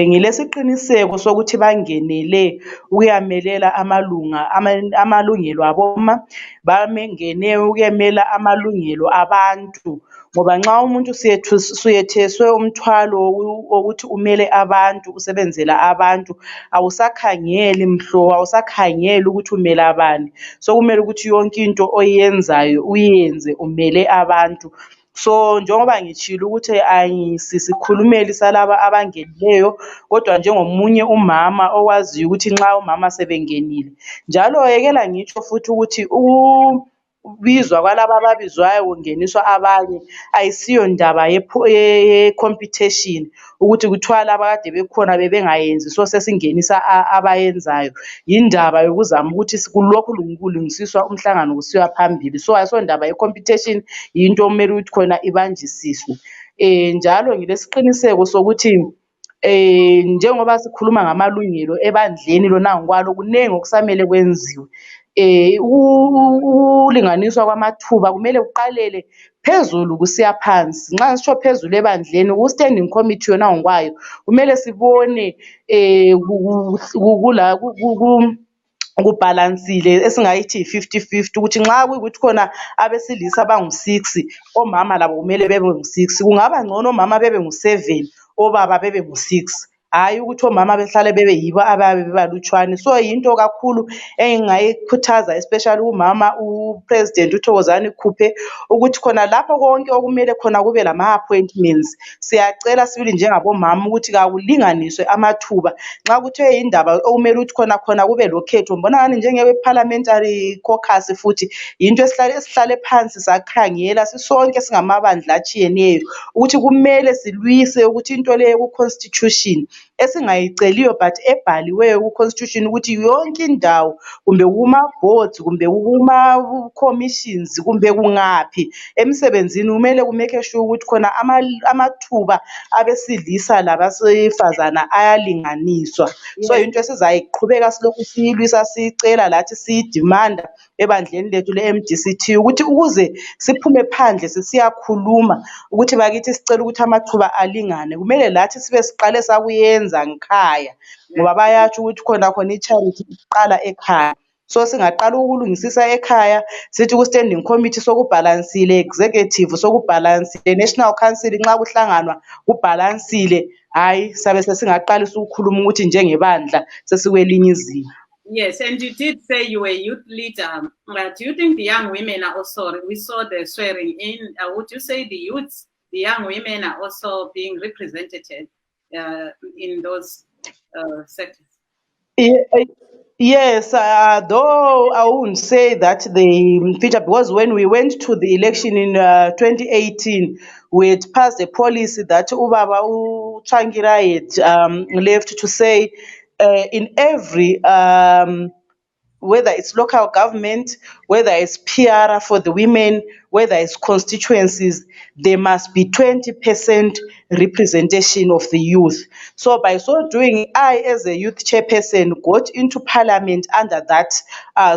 ngilesiqiniseko sokuthi bangenele ukuyamelela amalungelo aboma, bangene ukuyamela amalungelo abantu. Ngoba nxa umuntu suyetheswe umthwalo wokuthi umele abantu, usebenzela abantu, awusakhangeli mhlobo, awusakhangeli ukuthi umele abani. So kumele ukuthi yonke into oyenzayo uyenze umele abantu. So njengoba ngitshilo ukuthi ayisisikhulumeli salaba abangenileyo, kodwa njengomunye umama owaziyo ukuthi nxa umama sebengenile. Njalo yekela ngitsho futhi ukuthi ukubizwa kwalaba ababizwayo kungeniswa abanye ayisiyo ndaba ye-competition ukuthi kuthiwa laba kade bekhona bebengayenzi so sesingenisa abayenzayo. Yindaba yokuzama ukuthi kulokhu kulungisiswa umhlangano kusiwa phambili. So ayisondaba ye-competition, yinto okumele ukuthi khona ibanjisiswe. Njalo ngilesiqiniseko sokuthi njengoba sikhuluma ngamalungelo ebandleni lona ngokwalo kunengi okusamele kwenziwe. Ukulinganiswa kwamathuba kumele kuqalele phezulu kusiya phansi. Nxa sisho phezulu ebandleni, ku-standing committee yona ngokwayo kumele sibone kubhalansile esingayithi 50-50 ukuthi nxa kuyikuthi khona abesilisa abangu-6, omama labo kumele bebe ngu-6. Kungaba ngcono omama bebe ngu-7, obaba bebe ngu-6. Hayi ukuthi omama behlale bebe yibo ababe bebalutshwane. So yinto kakhulu engingayikhuthaza especially umama uPresident uThokozani Kupe ukuthi khona lapho konke okumele khona kube lama-appointments, siyacela sibili njengabomama ukuthi kakulinganiswe amathuba. Nxa kuthiwe yindaba okumele ukuthi khona kube lokhetho, mbona ngani njenge-parliamentary caucus futhi yinto esihlale phansi sakhangela sisonke singamabandla atshiyeneyo ukuthi kumele silwise ukuthi into leyo ku-constitution esingayiceliyo but ebhaliweyo ku-constitution ukuthi yonke indawo kumbe kuma-boards kumbe kuma-commissions kumbe kungaphi emsebenzini kumele kumake sure ukuthi khona amathuba abesilisa labesifazana ayalinganiswa. So into esizayiqhubeka silokhu siyilwisa siyicela lathi siyidimanda ebandleni lethu le-MDCT ukuthi ukuze siphume phandle sisiyakhuluma ukuthi bakithi sicela ukuthi amathuba alingane kumele lathi sibe siqale sakuyenza ngikhaya ngoba bayatsho ukuthi khona i-charity iqala ekhaya. So singaqala ukulungisisa ekhaya sithi ku-standing committee sokubhalansile, executive sokubhalansile, national council nxa kuhlanganwa kubhalansile, hayi sabe sesingaqalisa ukukhuluma ukuthi njengebandla sesikwelinye izinga. Yes, and you did say you were a youth leader. Do you think the young women are also, we saw the swearing in, would you say the young women are also being represented in those sectors? Yes, though I wouldn't say that the feature, because when we went to the election in 2018, we had passed a policy that Ubaba Changira had left to say in every whether it's local government, whether it's PR for the women, whether it's constituencies, there must be 20% representation of the youth. So by so doing, I as a youth chairperson got into parliament under that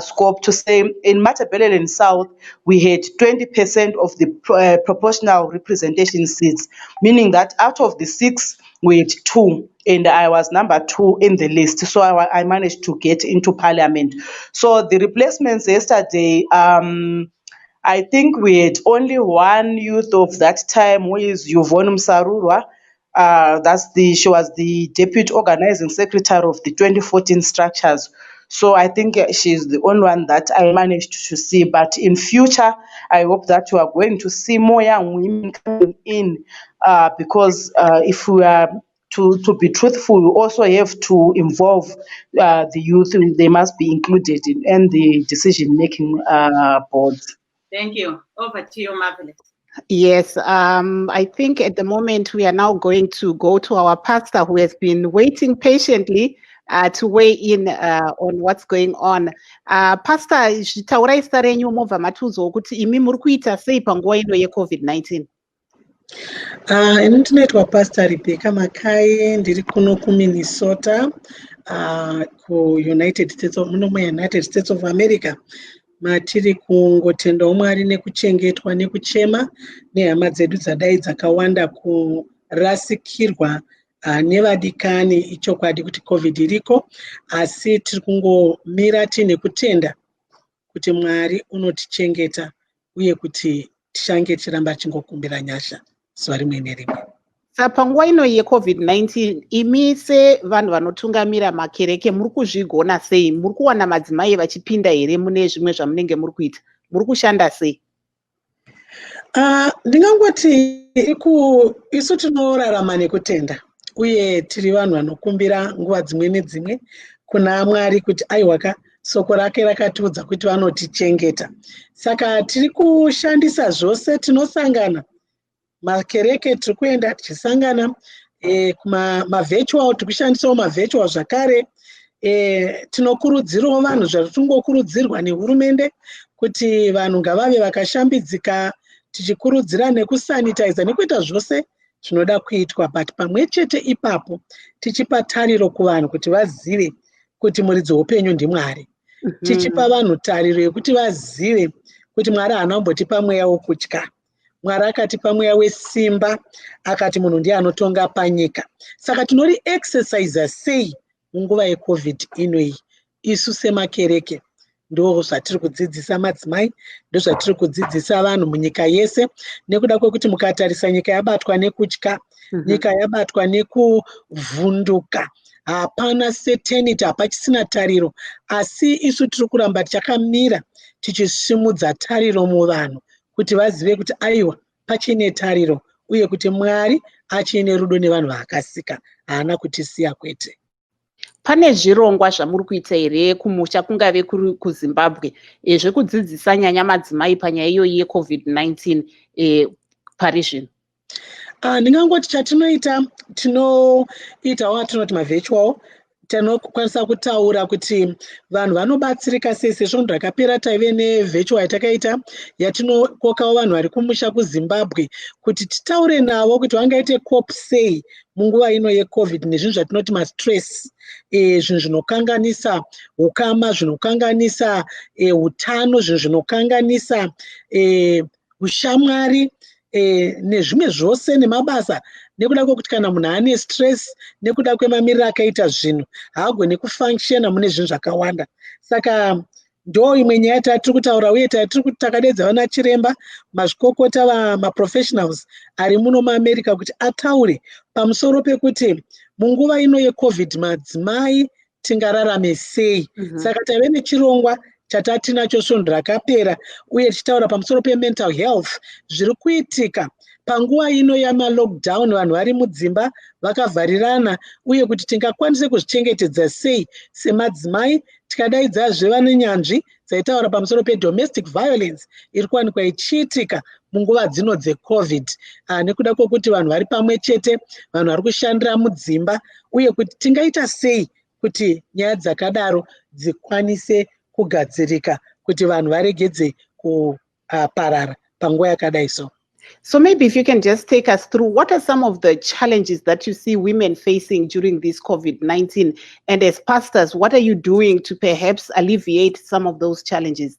scope to say in Matabeleland South, we had 20% of the proportional representation seats, meaning that out of the 6, we had 2, and I was number 2 in the list. So I managed to get into parliament. So the replacements yesterday, I think we had only one youth of that time, who is Yvonne Msarurwa. She was the deputy organizing secretary of the 2014 structures. So I think she's the only one that I managed to see. But in future, I hope that we are going to see more young women coming in because if we are to be truthful, we also have to involve the youth. They must be included in the decision-making boards. Thank you. Over to you, Marvelous. Yes, I think at the moment we are now going to go to our pastor who has been waiting patiently to weigh in on what's going on. Pastor, taurai starenyu mova matuzo kuti imi muri kuita sei panguva ino ye-COVID-19? Ndinoitwa Pastor Rebecca Makai, ndiri kuno kuMinnesota, United States of America. Matiri kungotendawo Mwari nekuchengetwa nekuchema nehama dzedu dzadai dzakawanda kurasikirwa nevadikani ichokwadi kuti COVID iriko, asi tiri kungomira tine kutenda kuti Mwari unotichengeta uye kuti tichange tiramba chingokumbira nyasha zuva rimwe nerimwe. Panguva ino ye-COVID-19, imi sevanhu vanotungamira makereke muri kuzvigona sei? Muri kuwana madzimai vachipinda here mune zvimwe zvamunenge muri kuita? Muri kushanda sei? Ndingangoti isu tinorarama nekutenda uye tiri vanhu vanokumbira nguva dzimwe nedzimwe kuna Mwari kuti aiwaka soko rake rakatiudza kuti vanotichengeta. Saka tiri kushandisa zvose, tinosangana makereke tiri kuenda tichisangana, kuma-virtual tiri kushandisawo ma-virtual zvakare. Tinokurudzirawo vanhu zvatiringokurudzirwa nehurumende kuti vanhu ngavave vakashambidzika, tichikurudzira nekusanitiza nekuita zvose zvinoda kuitwa, but pamwe chete ipapo tichipa tariro kuvanhu kuti vazive kuti muridzi woupenyu ndiMwari. Tichipa vanhu tariro yekuti vazive kuti Mwari haana kumbotipa mweya wokutya. Mwari akatipa mweya wesimba, akati munhu ndiye anotonga panyika. Saka tinori exercise sei munguva yeCovid inoyi. Isu semakereke ndo zvatiri kudzidzisa madzimai, ndo zvatiri kudzidzisa vanhu munyika yese, nekuda kwekuti mukatarisa nyika yabatwa nekutya, nyika yabatwa nekuvhunduka, hapana certainty, hapachisina tariro, asi isu tiri kuramba tichakamira tichisumudza tariro muvanhu kuti vazive kuti aiwa pachine tariro uye kuti Mwari achine rudo nevanhu vaakasika, haana kutisiya kwete. Pane zvirongwa zvamuri kuita here kumusha kungave kuri kuZimbabwe zvekudzidzisa nyanya madzimai panyaya iyo ye-COVID-19 pari zvino? Ndingangoti chatinoita watinoti ma-virtual tinokwanisa kutaura kuti vanhu vanobatsirika sei sezvo ndakapera taive ne-virtual yatakaita yatinokokawo vanhu vari kumusha kuZimbabwe kuti titaure navo kuti vangaite cope sei munguva ino yeCovid nezvinhu zvatinoti ma-stress, zvinhu zvinokanganisa ukama, zvinokanganisa utano, zvinhu zvinokanganisa ushamwari, nezvimwe zvose nemabasa, nekuda kwekuti kana munhu ane stress nekuda kwemamiriro akaita zvinhu haagoni kufunctiona mune zvinhu zvakawanda. Saka ndo imwe nyaya tatiri kutaura uye takadedza vana chiremba mazvikokota vamaprofessionals ari muno muAmerica kuti ataure pamusoro pekuti munguva ino yeCovid madzimai tingararame sei. Saka taive nechirongwa chatati nacho svondo rakapera uye tichitaura pamusoro pe-mental health zviri kuitika panguva ino yama-lockdown, vanhu vari mudzimba vakavharirana, uye kuti tingakwanise kuzvichengetedza sei semadzimai. Tikadaidzazve vane nyanzvi dzaitaura pamusoro pe-domestic violence iri kuwanikwa ichiitika munguva dzino dzeCovid, nekuda kwokuti vanhu vari pamwe chete, vanhu vari kushandira mudzimba, uye kuti tingaita sei kuti nyaya dzakadaro dzikwanise kugadzirika kuti vanhu varegedze kuparara panguva yakadai so. So maybe if you can just take us through, what are some of the challenges that you see women facing during this COVID-19? And as pastors, what are you doing to perhaps alleviate some of those challenges?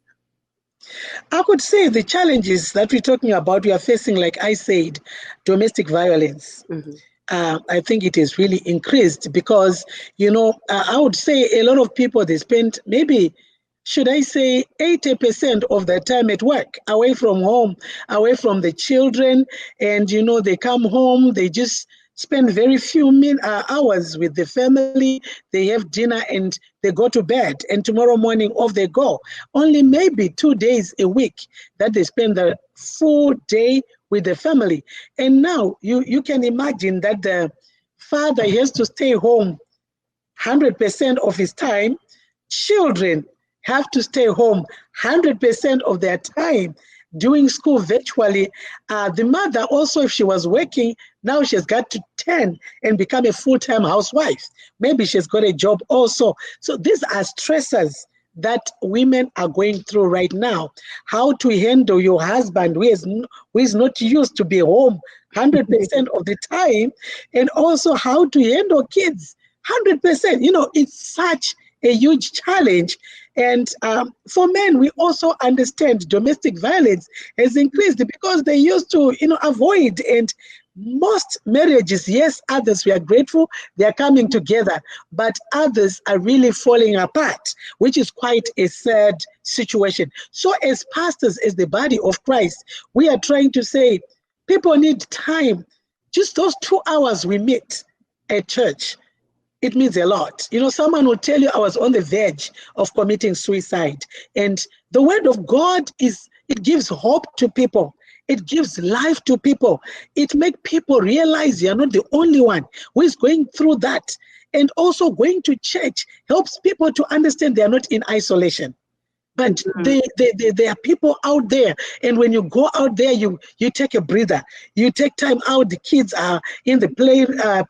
I could say the challenges that we're talking about, we are facing, like I said, domestic violence. I think it has really increased because, I would say a lot of people, they spend maybe, should I say 80% of their time at work, away from home, away from the children. And, they come home, they just spend very few hours with the family. They have dinner and they go to bed. And tomorrow morning off they go. Only maybe 2 days a week that they spend the full day with the family. And now you can imagine that the father has to stay home 100% of his time. Children have to stay home 100% of their time, doing school virtually. The mother also, if she was working, now she's got to turn and become a full-time housewife. Maybe she's got a job also. So these are stressors that women are going through right now. How to handle your husband who is not used to be home 100% of the time, and also how to handle kids 100%. It's such a huge challenge. And for men, we also understand domestic violence has increased because they used to, avoid. And most marriages, yes, others, we are grateful, they are coming together, but others are really falling apart, which is quite a sad situation. So as pastors, as the body of Christ, we are trying to say people need time. Just those 2 hours we meet at church, it means a lot. Someone will tell you, I was on the verge of committing suicide. And the word of God it gives hope to people. It gives life to people. It makes people realize you're not the only one who is going through that. And also going to church helps people to understand they are not in isolation. But there are people out there, and when you go out there, you take a breather. You take time out. The kids are in the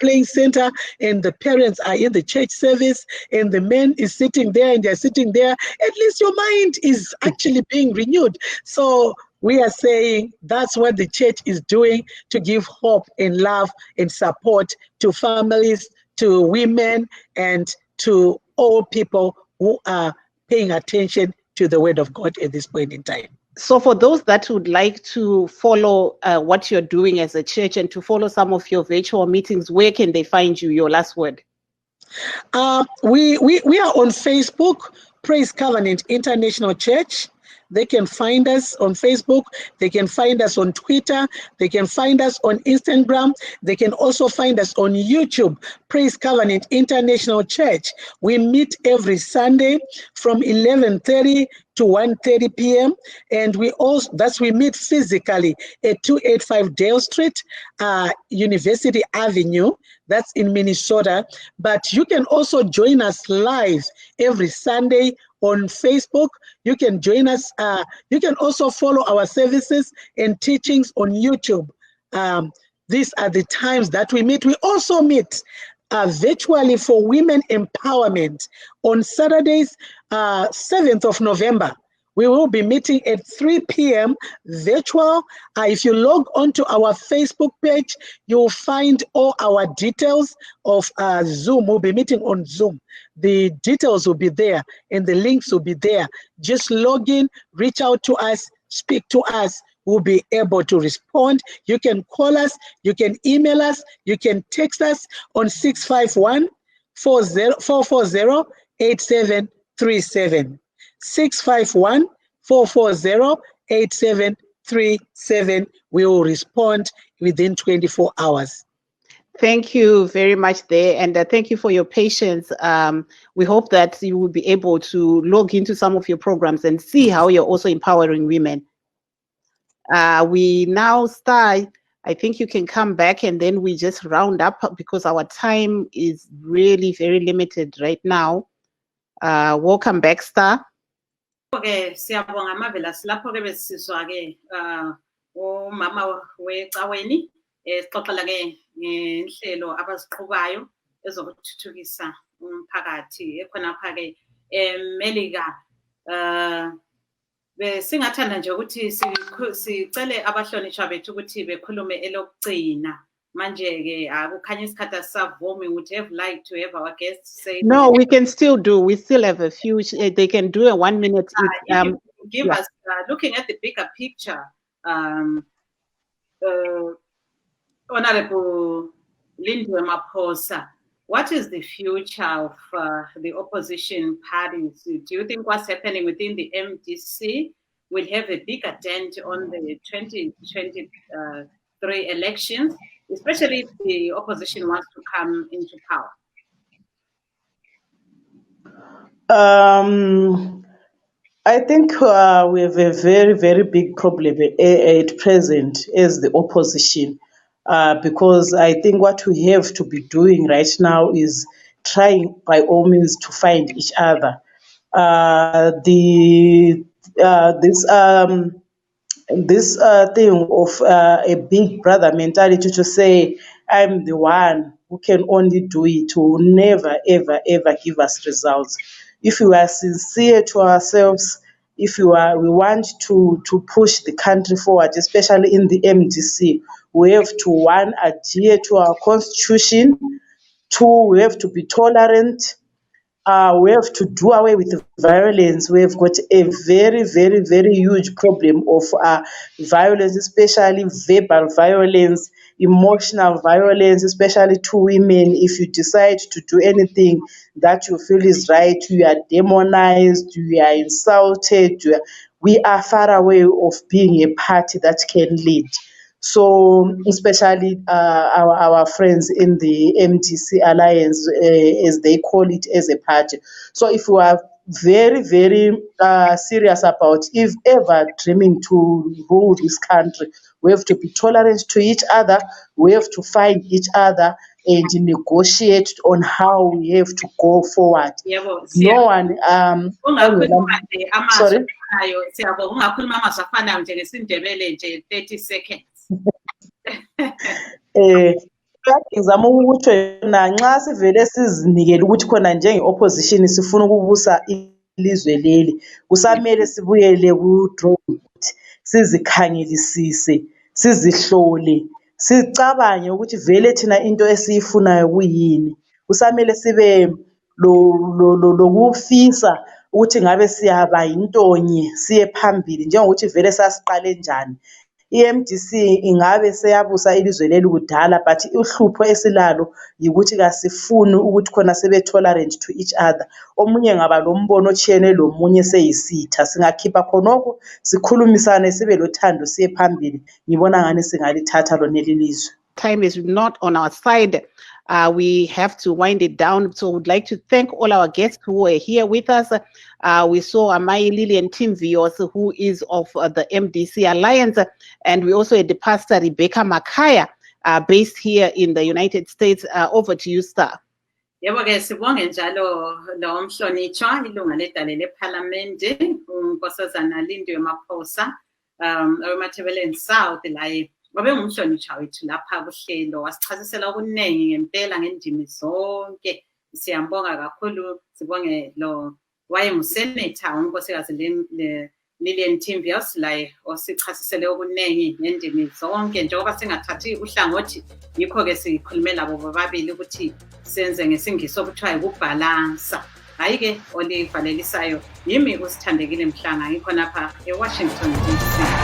playing center, and the parents are in the church service, and the man is sitting there, and they're sitting there. At least your mind is actually being renewed. So we are saying that's what the church is doing to give hope and love and support to families, to women, and to all people who are paying attention to the word of God at this point in time. So for those that would like to follow what you're doing as a church and to follow some of your virtual meetings, where can they find you? Your last word. We are on Facebook, Praise Covenant International Church. They can find us on Facebook. They can find us on Twitter. They can find us on Instagram. They can also find us on YouTube, Praise Covenant International Church. We meet every Sunday from 11:30 to 1:30 p.m. And we meet physically at 285 Dale Street, University Avenue. That's in Minnesota. But you can also join us live every Sunday on Facebook. You can join us. You can also follow our services and teachings on YouTube. These are the times that we meet. We also meet virtually for women empowerment on Saturdays, 7th of November. We will be meeting at 3 p.m. virtual. If you log onto our Facebook page, you'll find all our details of Zoom. We'll be meeting on Zoom. The details will be there and the links will be there. Just log in, reach out to us, speak to us. We'll be able to respond. You can call us, you can email us, you can text us on 651-440-8737. 651-440-8737. We will respond within 24 hours. Thank you very much there, and thank you for your patience. We hope that you will be able to log into some of your programs and see how you're also empowering women. We now start. I think you can come back and then we just round up because our time is really very limited right now. Welcome back, Star. Okay, siyabonga Marvelous. Lapho ke besizwa ke umama wecaweni sixoxela ke ngenhlelo abaziqhubayo ezokuthuthukisa umphakathi ekhonapha ke eMelika. Besingathanda nje ukuthi sicele abahlonishwa bethu ukuthi bekhulume elokugcina. Manje ke akukhanya isikhathi asavumi. Would have liked to have our guests say. No, we can still do. We still have a few. They can do a 1 minute. Give us looking at the bigger picture. Honorable Lindwe Maposa, what is the future of the opposition parties? Do you think what's happening within the MDC will have a bigger dent on the 2023 elections, especially if the opposition wants to come into power? I think we have a very, very big problem at present as the opposition, because I think what we have to be doing right now is trying by all means to find each other. This thing of a big brother mentality to say, I'm the one who can only do it, will never, ever, ever give us results. If we are sincere to ourselves, if we want to push the country forward, especially in the MDC, we have to, one, adhere to our constitution. Two, we have to be tolerant. We have to do away with violence. We have got a very, very, very huge problem of violence, especially verbal violence, emotional violence, especially to women. If you decide to do anything that you feel is right, you are demonized, you are insulted. We are far away of being a party that can lead. So especially our friends in the MDC Alliance, as they call it, as a party. So if we are very, very serious about if ever dreaming to rule this country, we have to be tolerant to each other. We have to find each other and negotiate on how we have to go forward. No one. Sorry. 30 seconds. Ngizama ukuthi nxa sivele sizinikele ukuthi khona njenge-opposition sifuna ukubusa ilizwe leli, kusamele sibuyele ku-drawing board, sizikhangelisise, sizihlole, sicabange ukuthi vele thina into esiyifunayo kuyini. Kusamele sibe lokufisa ukuthi ngabe siyaba yintonye siye phambili njengokuthi vele sasiqale njani. I-MDC ingabe seyabusa ilizwe leli kudala, but uhlupho esilalo yikuthi kasifuni ukuthi khona sebe tolerant to each other. Omunye ngaba lombono otshiyene lomunye seyisitha. Singakhipha khonoko sikhulumisane sibe lothando siye phambili. Ngibona ngani singalithatha loneli lizwe. Time is not on our side. We have to wind it down. So we'd like to thank all our guests who were here with us. We saw Amai Lillian Timvios, who is of the MDC Alliance, and we also had the Pastor Rebecca Makaya, based here in the United States. Over to you, Star. Yebo ke sibonge njalo lo mhlonitshwa ilunga ledale leParliament uNkosazana Lindwe Maposa, eMathebeleni South la wabengumhlonishwa wethu lapha kuhlelo, wasichasisela okuningi ngempela ngendimi zonke. Siyambonga kakhulu, sibonge lo wayengusenator unkosikazi Lillian Timbios laye osichasisele okuningi ngendimi zonke, njengoba singathathi uhlangothi, yikho-ke sikhulume labo bobabili ukuthi senze ngesingisi okuthiwa ukubhalansa. Hayi-ke olivalelisayo, yimi uSithandekile Mhlanga, ngikhonapha eWashington DC.